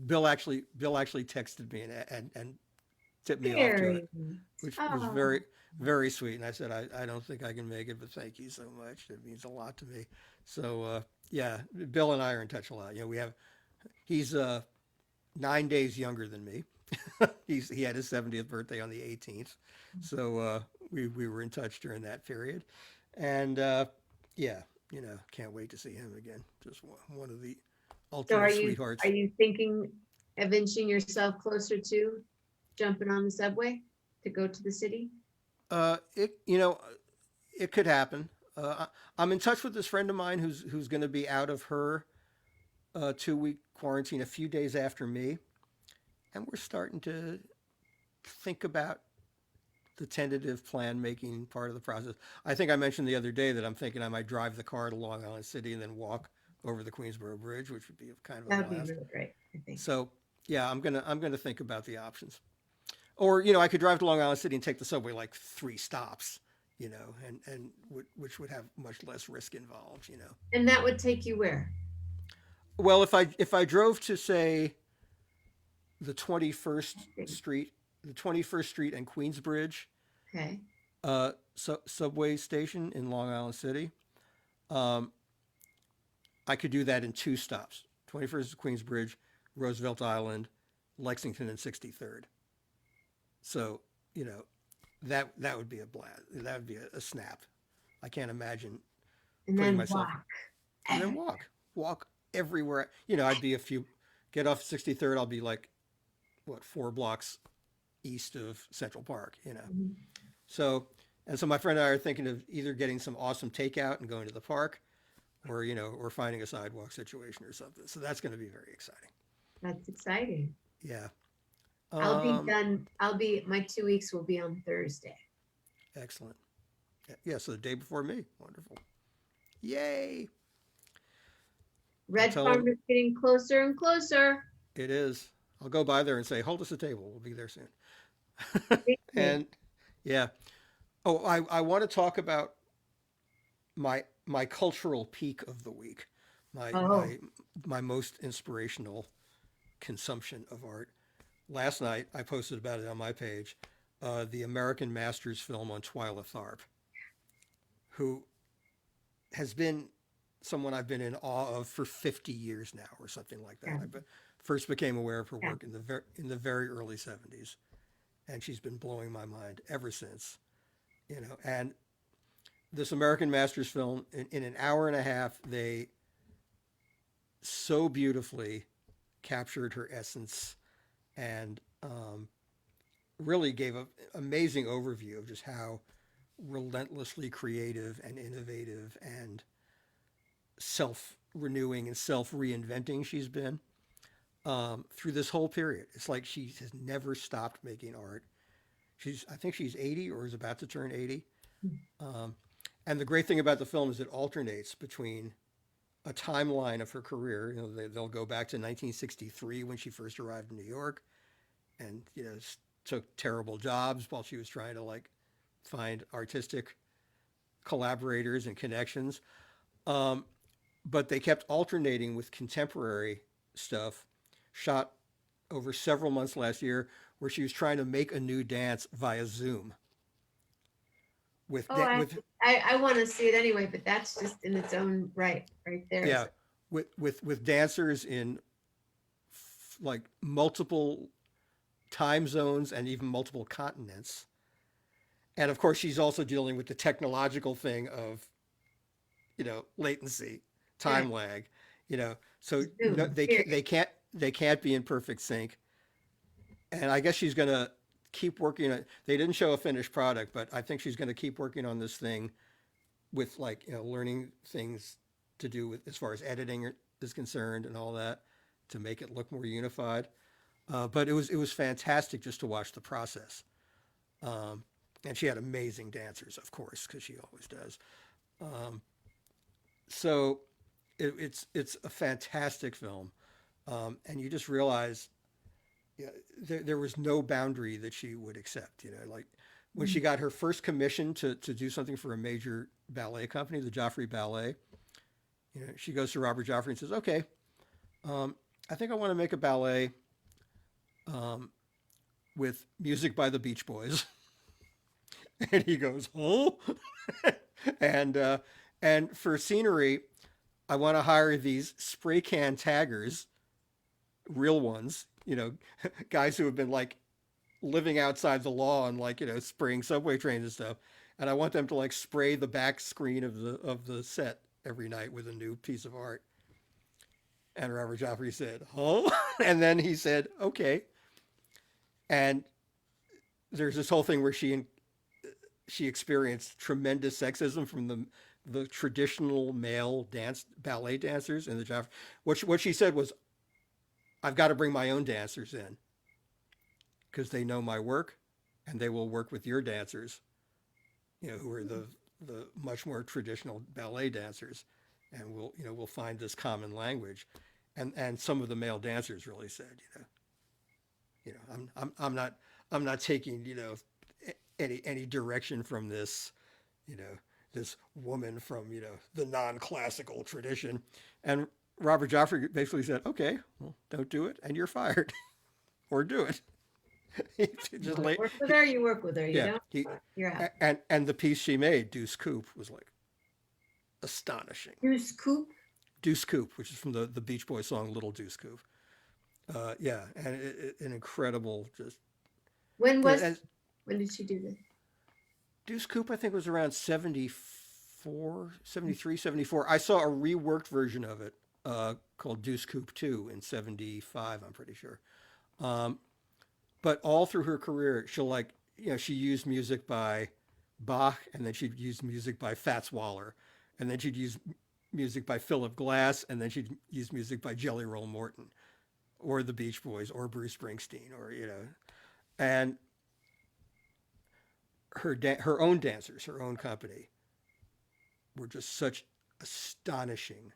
Bill actually texted me and tipped me off to it, Very nice. which was Oh, very very sweet. And I said, I don't think I can make it, but thank you so much. It means a lot to me. So yeah, Bill and I are in touch a lot. He's 9 days younger than me. He had his 70th birthday on the 18th, so we were in touch during that period, and yeah, can't wait to see him again. Just one of the so ultimate are sweethearts. you thinking of inching yourself closer to jumping on the subway to go to the city? It could happen. I'm in touch with this friend of mine who's going to be out of her 2-week quarantine a few days after me, and we're starting to think about the tentative plan making part of the process. I think I mentioned the other day that I'm thinking I might drive the car to Long Island City and then walk over the Queensboro Bridge, which would be kind of a That would be blast. really great, I think. So yeah, I'm gonna think about the options. Or I could drive to Long Island City and take the subway like 3 stops, and which would have much less risk involved. And that would take you where? Well, if I drove to say the 21st Okay. Street, the 21st Street and Queensbridge Okay. subway station in Long Island City, um, I could do that in 2 stops: 21st Queensbridge, Roosevelt Island, Lexington, and 63rd. So that would be a blast. That would be a snap. I can't imagine And putting then myself walk. and then walk everywhere. I'd be a few get off 63rd. I'll be like what 4 blocks east of Central Park. Mhm. So my friend and I are thinking of either getting some awesome takeout and going to the park, or finding a sidewalk situation or something. So that's going to be very exciting. That's exciting. Yeah. I'll be Um, done. My 2 weeks will be on Thursday. Excellent. Yeah. So the day before me. Wonderful. Yay. I'll Red tell Farm them is getting closer and closer. it is. I'll go by there and say, hold us a table. We'll be there soon. Really? And yeah. Oh, I want to talk about my cultural peak of the week, my Oh, my my most inspirational consumption of art. Last night I posted about it on my page. The American Masters film on Twyla Tharp, who has been someone I've been in awe of for 50 years now, or something like that. yeah, First became aware of her yeah. work in the very early 70s, and she's been blowing my mind ever since. And this American Masters film, in an hour and a half, they so beautifully captured her essence and really gave an amazing overview of just how relentlessly creative and innovative and self renewing and self reinventing she's been through this whole period. It's like she has never stopped making art. I think she's 80 or is about to turn 80. Um, and the great thing about the film is it alternates between a timeline of her career. They'll go back to 1963 when she first arrived in New York, and took terrible jobs while she was trying to like find artistic collaborators and connections. Um, but they kept alternating with contemporary stuff shot over several months last year where she was trying to make a new dance via Zoom with Oh, with I want to see it anyway, but that's just in its own right there. yeah with dancers in like multiple time zones and even multiple continents. And of course, she's also dealing with the technological thing of latency, Right. time lag. So no, Zoom. Period. they can't be in perfect sync. And I guess she's going to keep working on. They didn't show a finished product, but I think she's going to keep working on this thing with like learning things to do with as far as editing is concerned and all that to make it look more unified. But it was fantastic just to watch the process. Um, and she had amazing dancers, of course, because she always does. Um, so it's a fantastic film, and you just realize there was no boundary that she would accept. Like when she Mm. got her first commission to do something for a major ballet company, the Joffrey Ballet. She goes to Robert Joffrey and says, "Okay, I think I want to make a ballet um, with music by the Beach Boys." And he goes, "Oh," and and for scenery, I want to hire these spray can taggers, real ones, guys who have been like living outside the law and like spraying subway trains and stuff, and I want them to like spray the back screen of the set every night with a new piece of art. And Robert Joffrey said, "Oh," and then he said, "Okay." And there's this whole thing where she experienced tremendous sexism from the traditional male dance ballet dancers in the job. What she said was, "I've got to bring my own dancers in because they know my work, and they will work with your dancers, who are the much more traditional ballet dancers, and we'll find this common language." And some of the male dancers really said, I'm not taking any direction from this you know, this woman from, the non-classical tradition. And Robert Joffrey basically said, okay, well, don't do it and you're fired or do it. He You just want to lay, work with her, you work with her. You yeah, don't, you're out. and the piece she made, Deuce Coupe, was like astonishing. Goose Coop. Deuce Coupe, which is from the Beach Boys song Little Deuce Coupe. Yeah, and an incredible just, When was, and when did she do this? Deuce Coupe, I think, was around 74, 73, 74. I saw a reworked version of it called Deuce Coupe 2 in 75, I'm pretty sure. Um, but all through her career, she used music by Bach, and then she'd use music by Fats Waller, and then she'd use music by Philip Glass, and then she'd use music by Jelly Roll Morton, or the Beach Boys, or Bruce Springsteen, and her own dancers, her own company, were just such astonishing,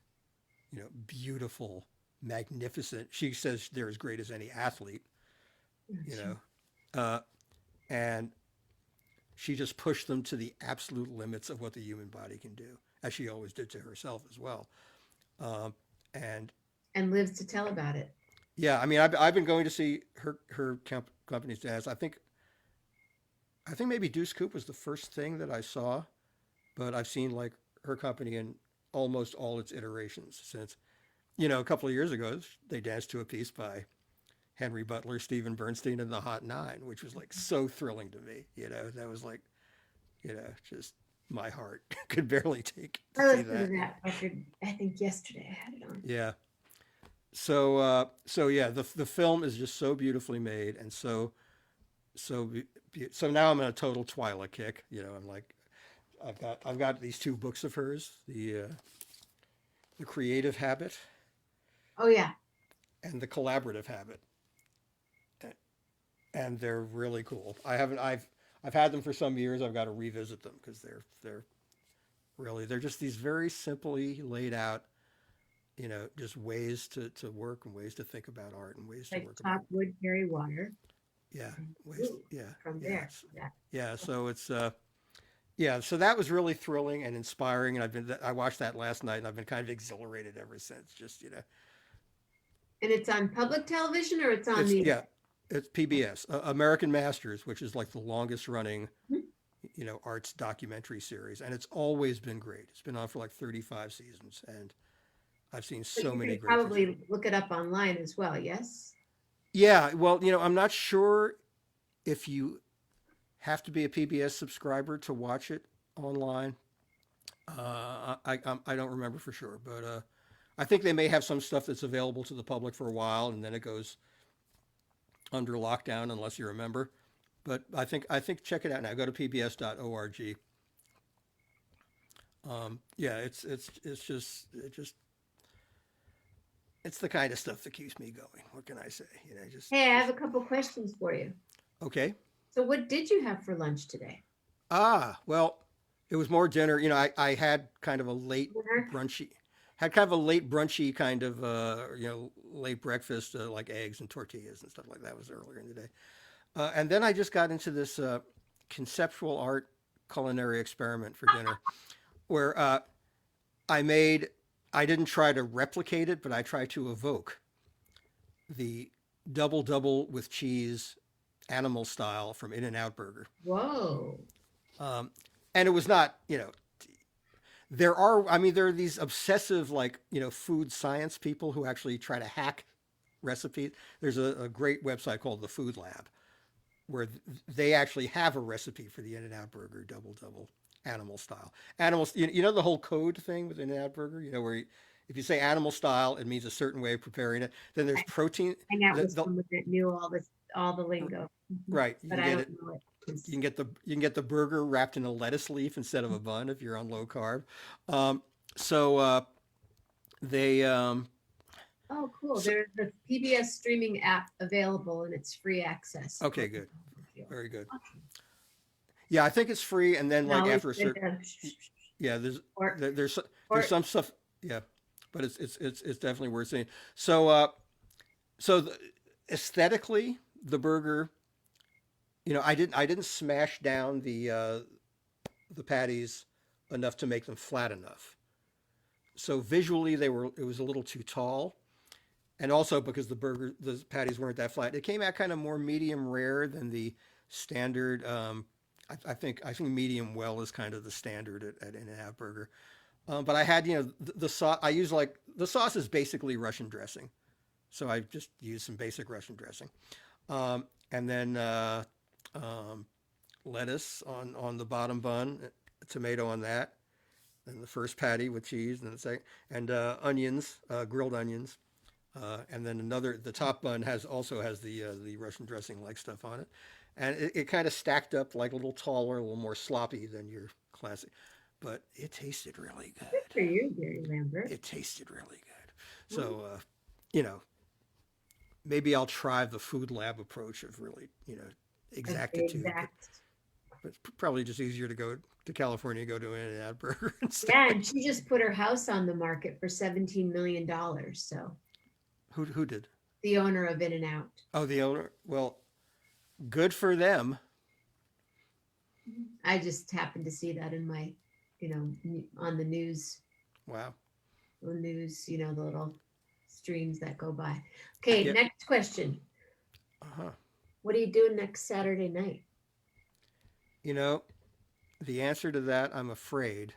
beautiful magnificent. She says they're as great as any athlete, you Gotcha. know, uh, and she just pushed them to the absolute limits of what the human body can do, as she always did to herself as well. Um, and And lives to tell about it. yeah, I mean, I've been going to see her company's dance. I think maybe Deuce Coupe was the first thing that I saw, but I've seen like her company in almost all its iterations since. A couple of years ago, they danced to a piece by Henry Butler, Stephen Bernstein, and the Hot Nine, which was like so thrilling to me. That was like, just my heart could barely take to I see listened to that. that record, I think yesterday. I had it on. Yeah. So yeah, the film is just so beautifully made and so so now I'm in a total Twyla kick. I'm like, I've got these two books of hers, the Creative Habit Oh, yeah. and the Collaborative Habit, and they're really cool. I've had them for some years. I've got to revisit them because they're just these very simply laid out, just ways to work and ways to think about art and ways to Like work about top wood, carry water. yeah And ways ooh, yeah from yeah there. Yeah. yeah. So it's yeah. So that was really thrilling and inspiring, and I watched that last night, and I've been kind of exhilarated ever since. Just And it's on public television or it's on it's the. yeah, it's PBS, American Masters, which is like the longest running arts documentary series, and it's always been great. It's been on for like 35 seasons, and I've seen But so you many can great things. probably look it up online as well. Yes. Yeah, well, I'm not sure if you have to be a PBS subscriber to watch it online. I don't remember for sure, but I think they may have some stuff that's available to the public for a while, and then it goes under lockdown unless you're a member. But I think check it out now. Go to pbs.org. Yeah, it's just it's the kind of stuff that keeps me going. What can I say? Hey, I have a couple questions for you. Okay. So, what did you have for lunch today? Well, it was more dinner. I had kind of a Dinner? late brunchy kind of late breakfast, like eggs and tortillas and stuff like that. Was earlier in the day, and then I just got into this conceptual art culinary experiment for dinner, where I made. I didn't try to replicate it, but I tried to evoke the double with cheese animal style from In and Out Burger. Whoa. Um, and it was not, there are these obsessive, like, food science people who actually try to hack recipes. There's a great website called the Food Lab where they actually have a recipe for the In and Out Burger double animal style. Animals, the whole code thing with In and Out Burger, where if you say animal style, it means a certain way of preparing it. Then there's I protein. hang out with The, someone that knew all the lingo. Mhm. right, you But can I get don't it. know it. You can get the burger wrapped in a lettuce leaf instead of a bun if you're on low carb. Um, so they Oh, cool. so, There's the PBS streaming app available and it's free access. okay, good, very good. Awesome. Yeah, I think it's free, and then And like always after a good certain to yeah, or there's or some stuff, yeah, but it's definitely worth seeing. So aesthetically, the burger, I didn't smash down the patties enough to make them flat enough. So visually, it was a little too tall, and also because the patties weren't that flat, it came out kind of more medium rare than the standard. I think medium well is kind of the standard at In-N-Out Burger. But I had the sauce. I use like the sauce is basically Russian dressing, so I just use some basic Russian dressing, and then um, lettuce on the bottom bun, tomato on that, and the first patty with cheese, and the second, and onions, grilled onions, and then the top bun also has the Russian dressing like stuff on it, and it kind of stacked up like a little taller, a little more sloppy than your classic, but it tasted really good good. for you, Gary Lambert. It tasted really good. Mm, So you know, maybe I'll try the food lab approach of really that's the exactitude, but exact. it's probably just easier to go to California, go to an In-N-Out Burger and stay. Yeah, and she just put her house on the market for $17 million. So Who did? the owner of In and Out. Oh, the owner. Well, good for them. I just happened to see that in my, on Wow. the news, the little streams that go by. Okay, Yeah. next question. Uh-huh. What are you doing next Saturday night? You know, the answer to that, I'm afraid,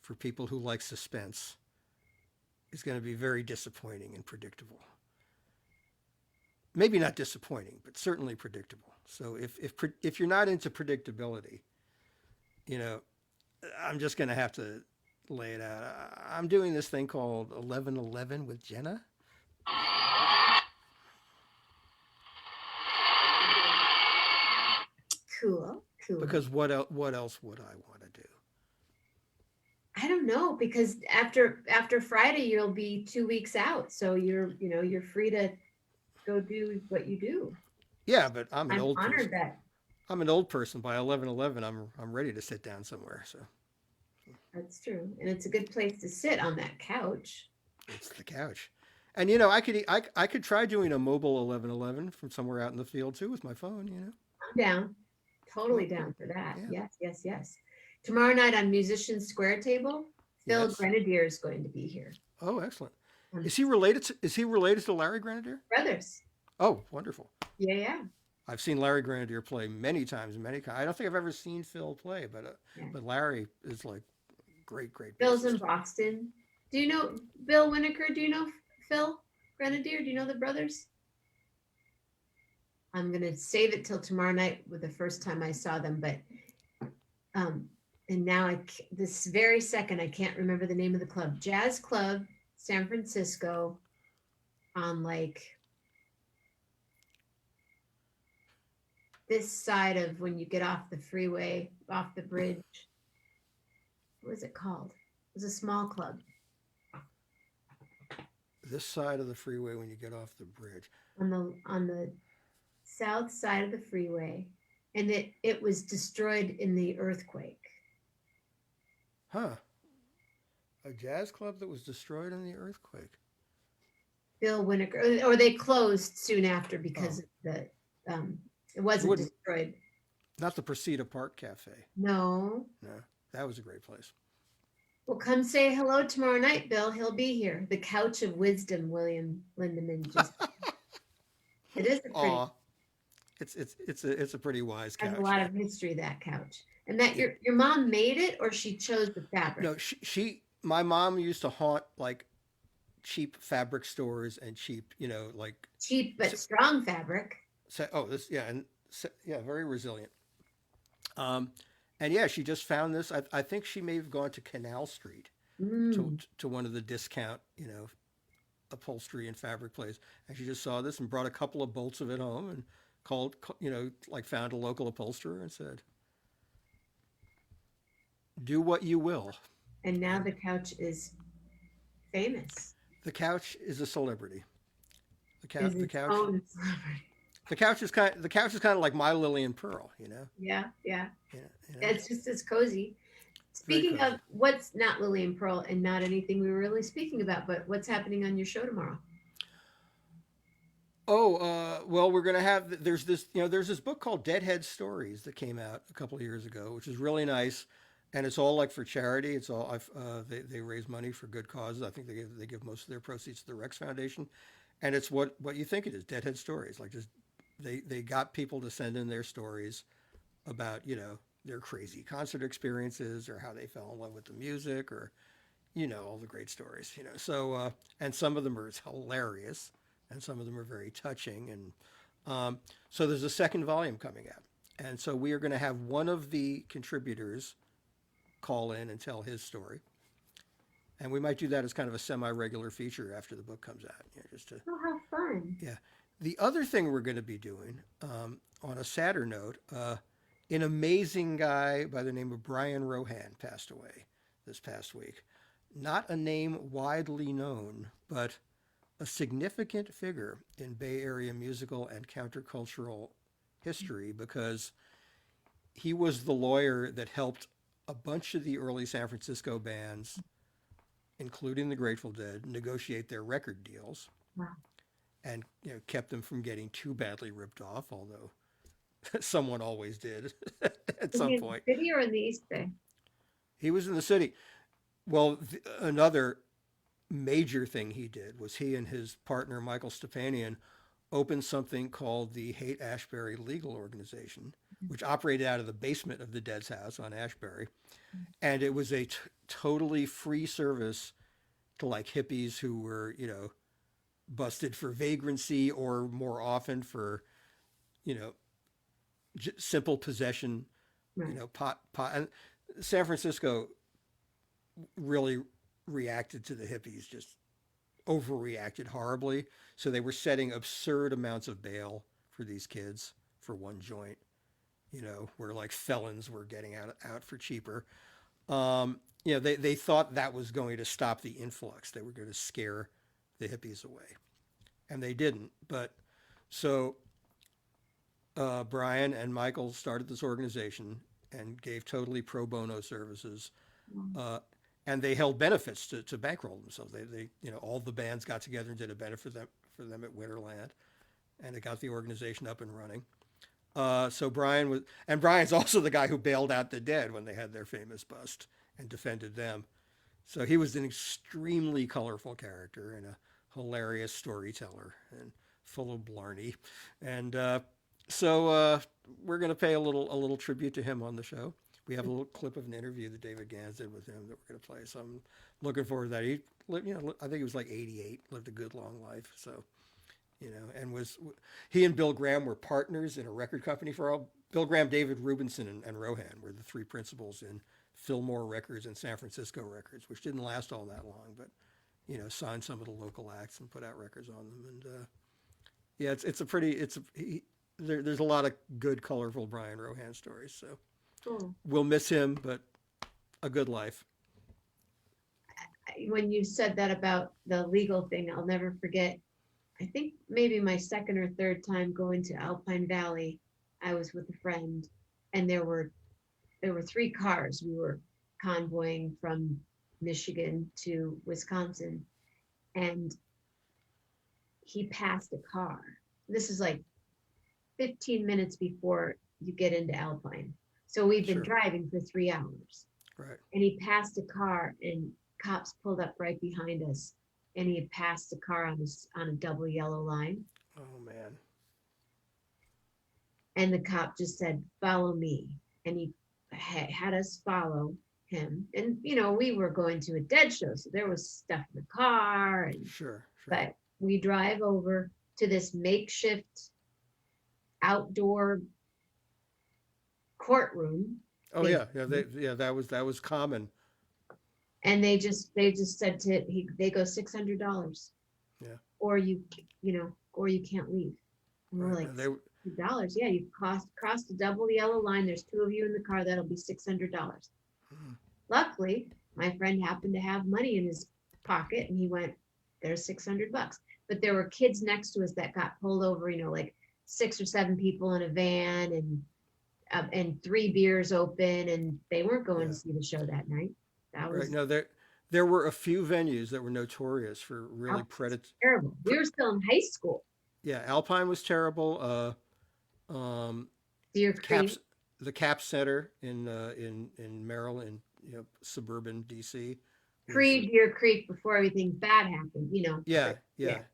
for people who like suspense, is going to be very disappointing and predictable. Maybe not disappointing, but certainly predictable. So if you're not into predictability, you know, I'm just going to have to lay it out. I'm doing this thing called 11:11 with Jenna. Cool, cool. Because what else would I want to do? I don't know because after Friday you'll be 2 weeks out, so you're free to go do what you do. Yeah, but I'm an I'm old honored person. that I'm an old person. By 11:11, I'm ready to sit down somewhere. So that's true, and it's a good place to sit on that couch. it's the couch, and I could try doing a mobile 11:11 from somewhere out in the field too with my phone. I'm down, totally Well, down for that. yeah, Yes, yes, yes. Tomorrow night on Musician Square Table, Phil yes. Grenadier is going to be here. Oh, excellent. Um, Is he related to Larry Grenadier? Brothers. Oh, wonderful. Yeah, yeah, I've seen Larry Grenadier play many times, I don't think I've ever seen Phil play, yeah. but Larry is like great, great Phil's in bassist. Boston. Do you know Bill Winokur? Do you know Phil Grenadier? Do you know the brothers? I'm gonna save it till tomorrow night with the first time I saw them, but um, and now this very second I can't remember the name of the club. Jazz Club, San Francisco, on like this side of when you get off the freeway, off the bridge. What was it called? It was a small club This side of the freeway when you get off the bridge. on the south side of the freeway, and it was destroyed in the earthquake. Huh. A jazz club that was destroyed in the earthquake. Bill Winokur, or they closed soon after Oh, because of the it it wasn't wouldn't. destroyed. Not the Presida Park Cafe. No. No, that was a great place. Well, come say hello tomorrow night, Bill. He'll be here. The Couch of Wisdom, William Lindemann. Just it is a pretty. Aw, it's a pretty wise Has a couch. lot Yeah. of history that couch, and that Yeah. your mom made it or she chose the fabric. No, my mom used to haunt like cheap fabric stores and cheap, like Cheap but strong fabric. oh, this, yeah, and yeah, very resilient. Um, and yeah, she just found this. I think she may have gone to Canal Street to Mm. to one of the discount, upholstery and fabric place, and she just saw this and brought a couple of bolts of it home and called, like found a local upholsterer and said, "Do what you will." And now And the couch is famous. the couch is a celebrity. The couch, Is the its couch, own celebrity. the couch is kind of like my Lily and Pearl. Yeah, yeah. Yeah, It's just as cozy. very Speaking of cozy. what's not Lily and Pearl and not anything we were really speaking about, but what's happening on your show tomorrow? Oh, well, we're gonna have. There's this book called Deadhead Stories that came out a couple of years ago, which is really nice, and it's all like for charity. It's all they raise money for good causes. I think they give most of their proceeds to the Rex Foundation, and it's what you think it is. Deadhead Stories, like just they got people to send in their stories about their crazy concert experiences or how they fell in love with the music or all the great stories. And some of them are hilarious and some of them are very touching. And so there's a second volume coming out. And so we are going to have one of the contributors call in and tell his story. And we might do that as kind of a semi-regular feature after the book comes out. Just to, Oh, how fun. yeah. The other thing we're going to be doing, on a sadder note, an amazing guy by the name of Brian Rohan passed away this past week. Not a name widely known, but a significant figure in Bay Area musical and countercultural history because he was the lawyer that helped a bunch of the early San Francisco bands, including the Grateful Dead, negotiate their record deals. Wow. and kept them from getting too badly ripped off, although someone always did at Was some he in point. the city or in the East Bay? He was in the city. Well, another major thing he did was he and his partner Michael Stepanian opened something called the Haight Ashbury Legal Organization, which operated out of the basement of the Dead's house on Ashbury, and it was a totally free service to like hippies who were busted for vagrancy or more often for you know simple possession, Right. pot. And San Francisco really reacted to the hippies, just overreacted horribly. So they were setting absurd amounts of bail for these kids for one joint, where like felons were getting out for cheaper. They thought that was going to stop the influx. They were going to scare the hippies away, and they didn't. But so Brian and Michael started this organization and gave totally pro bono services. Wow. Uh, and they held benefits to bankroll themselves. All the bands got together and did a benefit for them at Winterland, and it got the organization up and running. So Brian's also the guy who bailed out the Dead when they had their famous bust and defended them. So he was an extremely colorful character and a hilarious storyteller and full of blarney. And we're going to pay a little tribute to him on the show. We have a little clip of an interview that David Gans did with him that we're going to play. So I'm looking forward to that. He lived, I think he was like 88, lived a good long life. So and he and Bill Graham were partners in a record company for all. Bill Graham, David Rubinson, and Rohan were the three principals in Fillmore Records and San Francisco Records, which didn't last all that long, but signed some of the local acts and put out records on them. And yeah, there's a lot of good, colorful Brian Rohan stories. So Cool. we'll miss him, but a good life. When you said that about the legal thing, I'll never forget. I think maybe my second or third time going to Alpine Valley, I was with a friend, and there were three cars. We were convoying from Michigan to Wisconsin, and he passed a car. This is like 15 minutes before you get into Alpine. So we've been Sure. driving for 3 hours, Right. and he passed a car, and cops pulled up right behind us, and he had passed a car on a double yellow line, Oh man. and the cop just said, "Follow me," and he had us follow him. And we were going to a Dead show, so there was stuff in the car, and Sure. Sure. but we drive over to this makeshift outdoor courtroom Oh thing, yeah. Yeah. That was common. and they just said they go $600, Yeah. or you can't leave. And we're Right. like, And they $600? Yeah, you've crossed the double yellow line. There's two of you in the car. That'll be $600. hmm, Luckily, my friend happened to have money in his pocket, and he went, "There's $600." But there were kids next to us that got pulled over. Like 6 or 7 people in a van, and 3 beers open, and they weren't going yeah. to see the show that night. That Right. was No, there were a few venues that were notorious for really terrible. We were still in high school. yeah, Alpine was terrible. Um, Deer Caps, Creek, the Cap Center in Maryland, suburban DC was pre-Deer Creek, before everything bad happened. yeah, But yeah, yeah,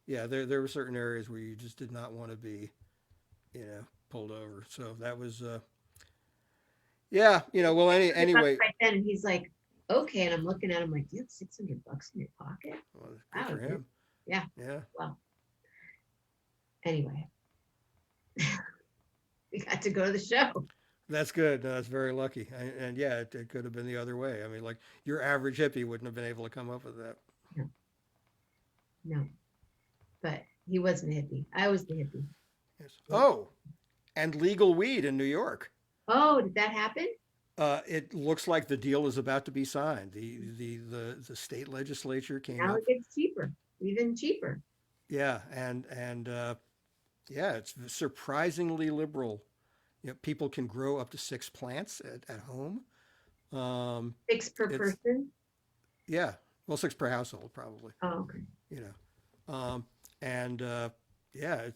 yeah. There were certain areas where you just did not want to be, pulled over. So that was yeah, well $600 anyway, right then, and he's like, "Okay," and I'm looking at him like, "You have $600 in your pocket?" well, good Wow, for dude. him. Yeah. Yeah, Well, anyway, we got to go to the show. that's good. No, that's very lucky. And yeah, it could have been the other way. I mean, like your average hippie wouldn't have been able to come up with that. No, no, but he wasn't a hippie. I was the hippie. Yes. Yeah. Oh, and legal weed in New York. Oh, did that happen? It looks like the deal is about to be signed. The state legislature came Now up. it gets cheaper, even cheaper. Yeah, and yeah, it's surprisingly liberal. People can grow up to 6 plants at home. Um, 6 per it's person. yeah, well, 6 per household probably. Oh, okay. You know, um, And yeah,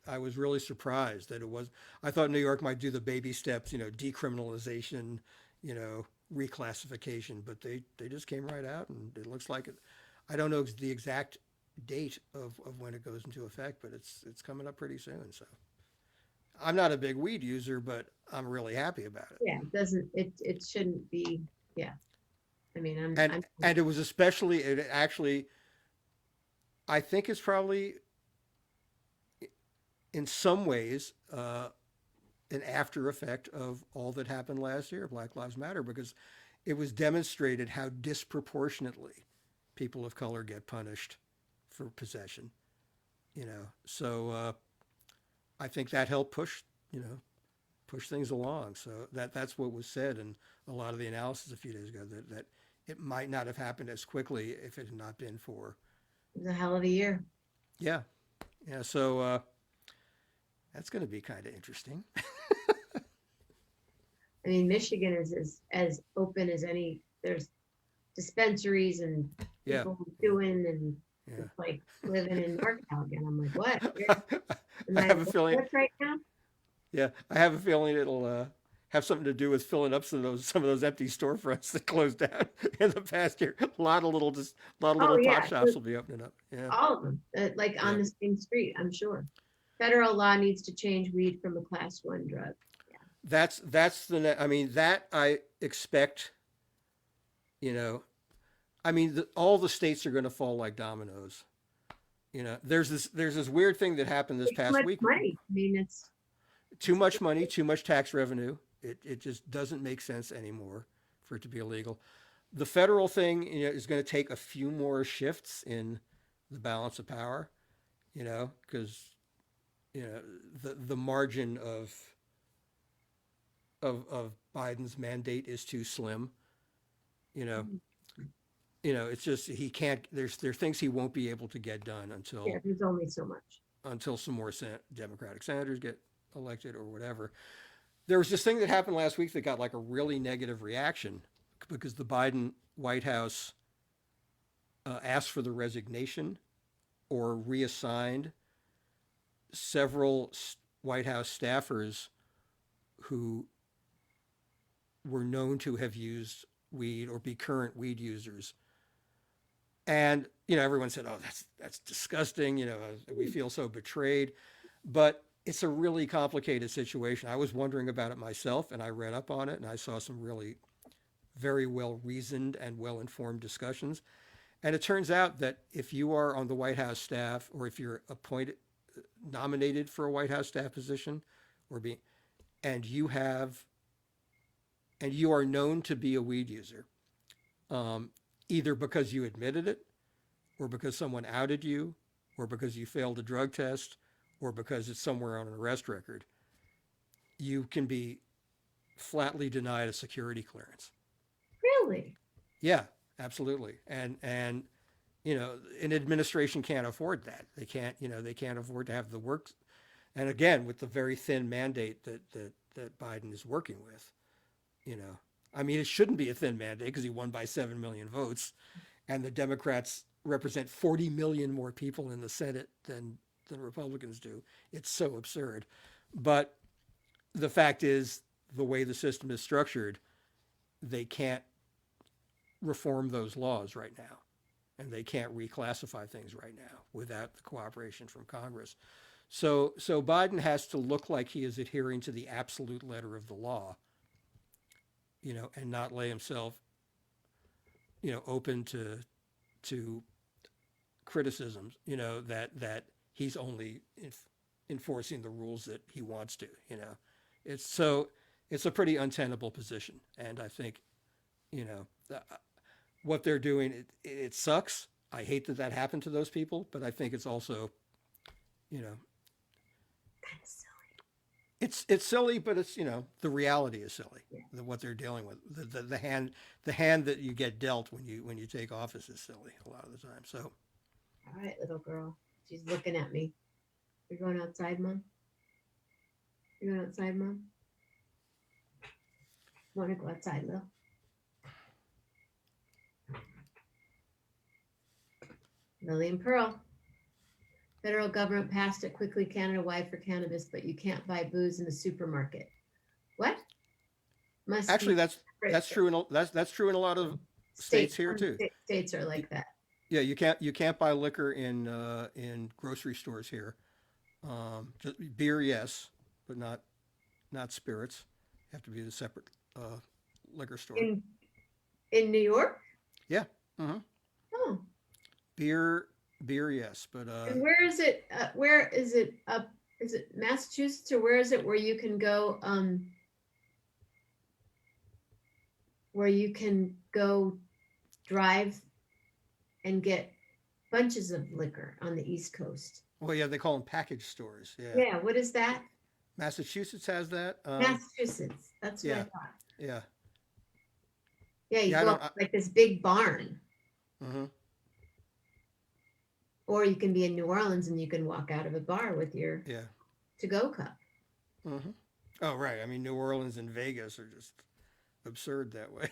I was really surprised that it was. I thought New York might do the baby steps, decriminalization, you know, reclassification, but they just came right out, and it looks like it. I don't know the exact date of when it goes into effect, but it's coming up pretty soon. So I'm not a big weed user, but I'm really happy about it. Yeah, it doesn't, it shouldn't be, yeah. I mean, And I'm, and it was especially it actually I think it's probably in some ways an after effect of all that happened last year, Black Lives Matter, because it was demonstrated how disproportionately people of color get punished for possession. So I think that helped push things along. So that's what was said in a lot of the analysis a few days ago, that it might not have happened as quickly if it had not been for. it was a hell of a year. Yeah, yeah. So that's going to be kind of interesting. I mean, Michigan is as open as any. There's dispensaries and Yeah, people yeah, doing, and yeah. it's like living in NorCal again. I'm like, what? Am I I have a feeling. what right now? Yeah, I have a feeling it'll have something to do with filling up some of those empty storefronts that closed down in the past year. A lot of Oh little pot yeah, shops will be opening up. Yeah, all of them, like on yeah. the same street. I'm sure. Federal law needs to change weed from a class one drug. That's I mean, that I expect. You know, I mean, all the states are going to fall like dominoes. There's this weird thing that happened this Too past much week. money. I mean, Too much money, too much tax revenue. It just doesn't make sense anymore for it to be illegal. The federal thing, is going to take a few more shifts in the balance of power, because the margin of Biden's mandate is too slim. You know, it's just he can't. There's things he won't be able to get done yeah, there's only so much. until some more Democratic senators get elected or whatever. There was this thing that happened last week that got like a really negative reaction because the Biden White House asked for the resignation or reassigned several White House staffers who were known to have used weed or be current weed users. And everyone said, "Oh, that's disgusting." We feel so betrayed, but it's a really complicated situation. I was wondering about it myself, and I read up on it, and I saw some really very well reasoned and well informed discussions. And it turns out that if you are on the White House staff, or if you're nominated for a White House staff position, or being, and you have, and you are known to be a weed user, um, either because you admitted it, or because someone outed you, or because you failed a drug test, or because it's somewhere on an arrest record, you can be flatly denied a security clearance. Really? Yeah, absolutely. And an administration can't afford that. They can't afford to have the work. And again, with the very thin mandate that Biden is working with, I mean, it shouldn't be a thin mandate because he won by 7 million votes, and the Democrats represent 40 million more people in the Senate than Republicans do. It's so absurd. But the fact is, the way the system is structured, they can't reform those laws right now, and they can't reclassify things right now without the cooperation from Congress. So Biden has to look like he is adhering to the absolute letter of the law, and not lay himself, open to criticisms, that he's only enforcing the rules that he wants to. It's a pretty untenable position, and I think, you know, what they're doing, it sucks. I hate that happened to those people, but I think it's also, you know, Kind of silly. it's silly, but it's the reality is silly. Yeah. What they're dealing with, the hand that you get dealt when you take office is silly a lot of the time. So All right, little girl. She's looking at me. You're going outside, Mom? You're going outside, Mom? Want to go outside, Lil? Lily and Pearl. Federal government passed it quickly Canada-wide for cannabis, but you can't buy booze in the supermarket. What? Must Actually, be separate that's true in that's true in a lot of states states. here Some too. states are like that. Yeah, you can't buy liquor in grocery stores here. Just beer, yes, but not spirits. Have to be a separate liquor store. In New York? Yeah. hmm Oh, Beer, beer, yes, but and where is it? Where is it up? Is it Massachusetts or where is it where you can go? Where you can go drive and get bunches of liquor on the East Coast. well, yeah, they call them package stores. Yeah, Yeah, what is that? Massachusetts has that. Massachusetts. That's what I Yeah, thought. yeah, Yeah, you yeah. I go don't. up like this big barn, Mm-hmm. or you can be in New Orleans and you can walk out of a bar with your Yeah. to-go cup. Mm-hmm. Oh, right. I mean, New Orleans and Vegas are just absurd that way.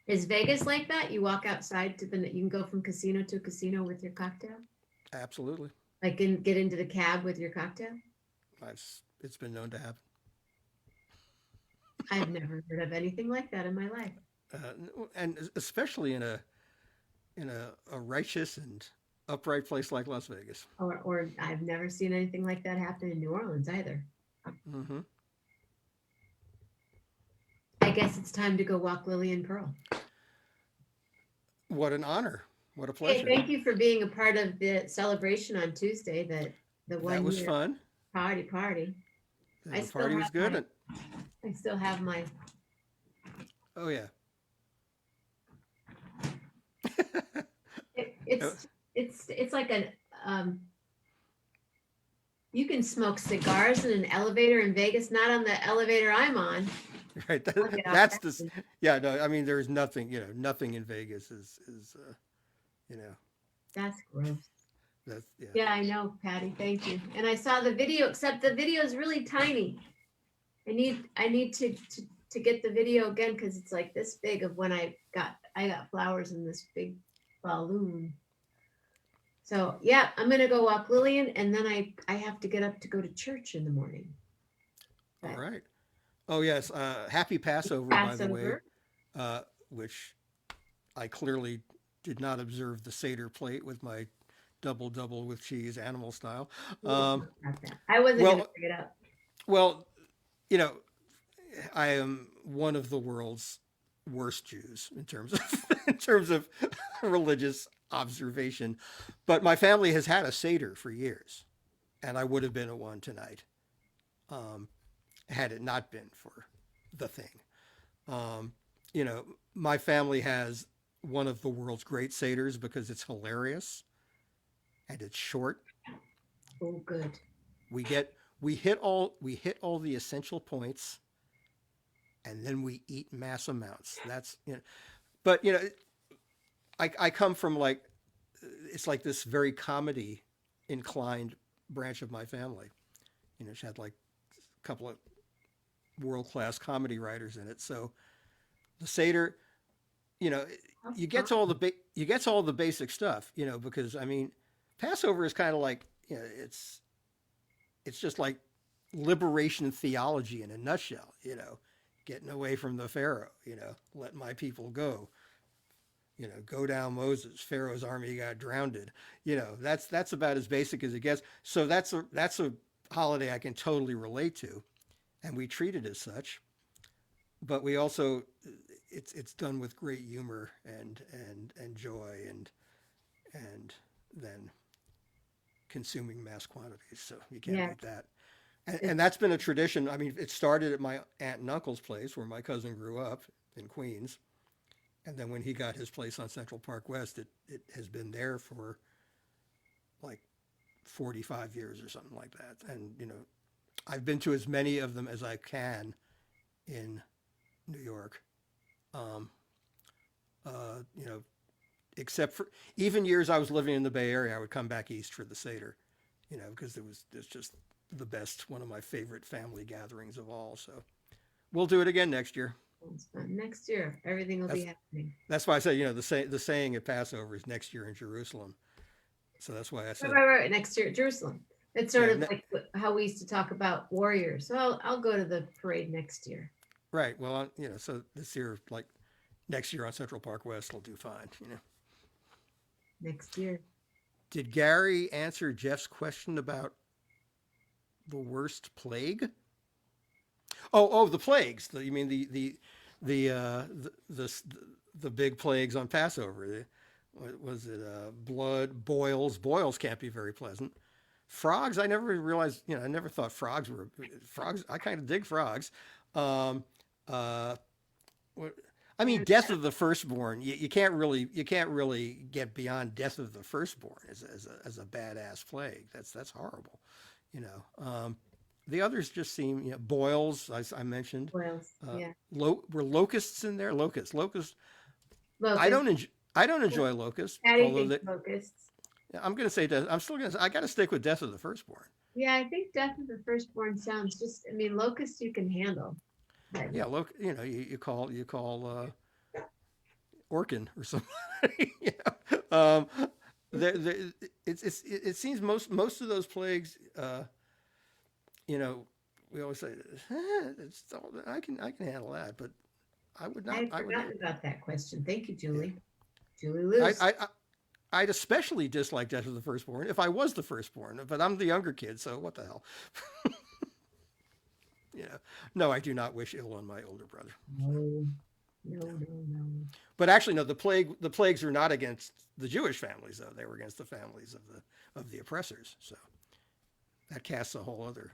Is Vegas like that? You walk outside to the, you can go from casino to casino with your cocktail? Absolutely. Like get into the cab with your cocktail? It's been known to happen. I've never heard of anything like that in my life. And especially in a righteous and upright place like Las Vegas. Or I've never seen anything like that happen in New Orleans either. Mm-hmm. I guess it's time to go walk Lily and Pearl. What an honor. What a Hey, pleasure. thank you for being a part of the celebration on Tuesday, that the That one was year fun. party. I The still party have was good. my I still have my Oh yeah. it, it's like a you can smoke cigars in an elevator in Vegas, not on the elevator I'm on. Right. I'll get off That's that the. one. Yeah. No. I mean, there's nothing. Nothing in Vegas is. You know. That's gross. That's yeah. Yeah, I know, Patty. Thank you. And I saw the video, except the video is really tiny. I need to get the video again because it's like this big of when I got flowers in this big balloon. So yeah, I'm gonna go walk Lillian, and then I have to get up to go to church in the morning. All But right. Oh yes. Happy Passover, by the way. Passover. Which I clearly did not observe the Seder plate with my double with cheese, animal style. We'll talk about that. I wasn't gonna Well, bring it up. well, you know, I am one of the world's worst Jews in terms of in terms of religious observation, but my family has had a Seder for years, and I would have been at one tonight, um, had it not been for the thing. Um, my family has one of the world's great Seders because it's hilarious and it's short. Oh, good. We get we hit all the essential points, and then we eat mass amounts. But I come from like it's like this very comedy inclined branch of my family. She had like a couple of world class comedy writers in it. So the Seder, you know, That's you get to fun. all the basic stuff. Because I mean, Passover is kind of like it's just like liberation theology in a nutshell. Getting away from the Pharaoh. Let my people go. Go down Moses. Pharaoh's army got drowned. That's about as basic as it gets. So that's a holiday I can totally relate to, and we treat it as such. But we also it's done with great humor and joy and then consuming mass quantities. So you can't Yeah. beat that. And that's been a tradition. I mean, it started at my aunt and uncle's place where my cousin grew up in Queens. And then when he got his place on Central Park West, it has been there for like 45 years or something like that. And, I've been to as many of them as I can in New York. Um, you know, except for even years I was living in the Bay Area, I would come back east for the Seder, because it's just the best, one of my favorite family gatherings of all. So we'll do it again next year. It's fun. Next year, everything will be That's happening. that's why I say, the saying at Passover is next year in Jerusalem. So that's why I Right, said, right, right, next to Jerusalem. It's sort yeah, of like how we used to talk about warriors. So I'll go to the parade next year. right. Well, so this year, like next year on Central Park West, will do fine. Next year. Did Gary answer Jeff's question about the worst plague? Oh, the plagues. You mean the big plagues on Passover? What was it? Blood, boils. Boils can't be very pleasant. Frogs. I never realized. I never thought frogs were frogs. I kind of dig frogs. Um, uh, what, I mean, death of the firstborn. You can't really get beyond death of the firstborn as a badass plague. That's horrible. You know. The others just seem, boils, as I mentioned. Wales. Yeah. Were locusts in there? Locusts. I Locusts. don't enjoy. I don't enjoy locusts, Patty although thinks locusts. I'm going to say death. I'm still going to. I got to stick with death of the firstborn. Yeah, I think death of the firstborn sounds I mean, locusts you can handle. But Yeah, look. You call Orkin or something. There, it seems most of those plagues. You know, we always say, I can handle that, but I would I not. had I would not. forgotten about that question. Thank you, Yeah. Julie. Julie I, Lewis. I, I I'd especially dislike Death of the Firstborn if I was the firstborn, but I'm the younger kid, so what the hell? Yeah. No, I do not wish ill on my older brother. So, No, no, no. no, no. But actually, no. The plagues are not against the Jewish families, though. They were against the families of the oppressors. So that casts a whole other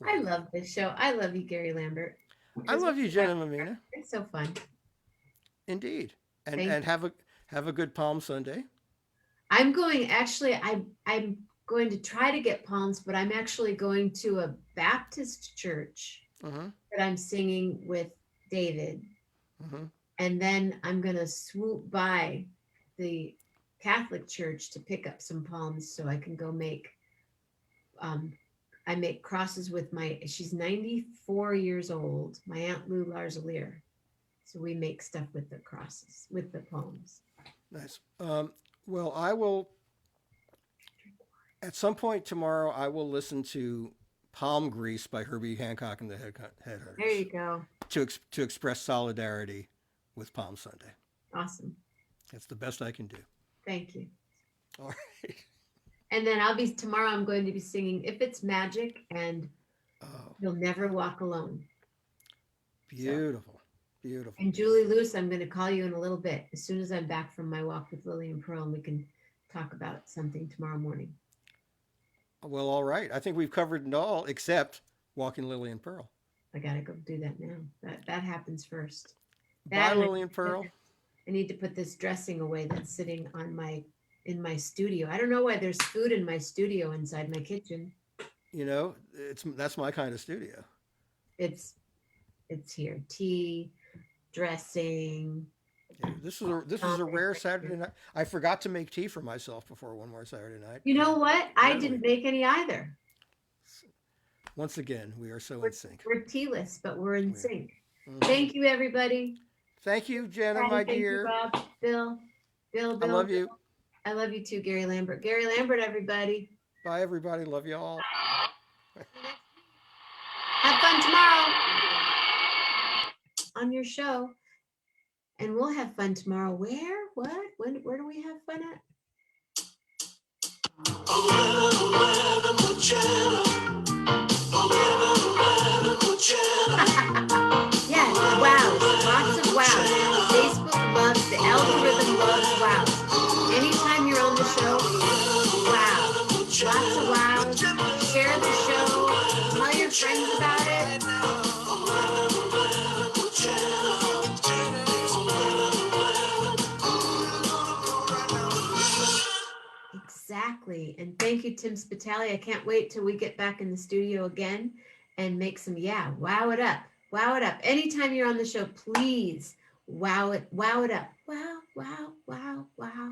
I light on it. love this show. I love you, Gary Lambert. I Because love you, Jenna Mammina. it's so fun. Indeed, and Thank and have a good Palm Sunday. I'm going actually I'm going to try to get palms, but I'm actually going to a Baptist church Mm-hmm. that I'm singing with David. Mm-hmm. And then I'm going to swoop by the Catholic church to pick up some palms so I can go make um I make crosses with she's 94 years old, my Aunt Lou Larzalier. So we make stuff with the crosses, with the palms. Nice. Well, I will at some point tomorrow. I will listen to "Palm Grease" by Herbie Hancock and the There Headhunters you go. to express solidarity with Palm Sunday. Awesome. That's the best I can do. Thank you. All right. And then tomorrow I'm going to be singing If It's Magic and Oh, You'll Never Walk Alone. So, beautiful, beautiful. and Julie Lewis, I'm going to call you in a little bit as soon as I'm back from my walk with Lily and Pearl, and we can talk about something tomorrow morning. Well, all right. I think we've covered it all except Walking Lily and Pearl. I got to go do that now. That happens first. Bye, That, Lily and Pearl. I need to put this dressing away that's sitting in my studio. I don't know why there's food in my studio inside my kitchen. That's my kind of studio. It's here. Tea, dressing. Yeah, this was a rare Saturday night. I forgot to make tea for myself before one more Saturday night. You know what? I didn't make any either. Once again, we are so in sync. We're tealess, but we're in sync. Mm-hmm. Thank you, everybody. Thank you, Jenna, my dear. Thank you, Bob. Bill. I love you. I love you too, Gary Lambert. Gary Lambert, everybody. Bye, everybody. Love you all. Have fun tomorrow on your show. And we'll have fun tomorrow. Where? What? Where do we have fun at? Yeah, wows. Lots of wows. Facebook loves, the algorithm loves wows. Anytime you're on the show, wow. Lots of wows. Share the show. Tell your friends about it. Exactly. And thank you, Tim Spitali. I can't wait till we get back in the studio again and make some, wow it up. Wow it up. Anytime you're on the show, please wow it up. Wow, wow, wow, wow.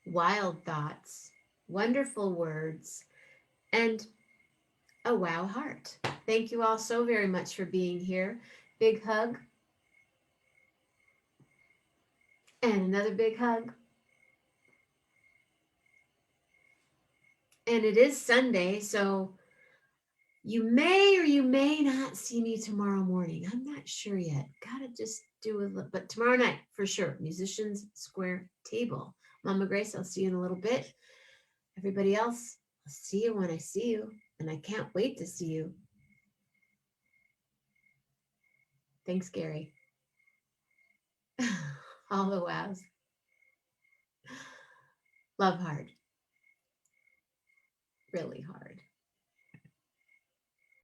Wild thoughts, wonderful words, and a wow heart. Thank you all so very much for being here. Big hug. And another big hug. And it is Sunday, so you may or you may not see me tomorrow morning. I'm not sure yet. Gotta just do a little, but tomorrow night for sure. Musicians Square Table. Mama Grace, I'll see you in a little bit. Everybody else, I'll see you when I see you. And I can't wait to see you. Thanks, Gary. All the wows. Love hard. Really hard.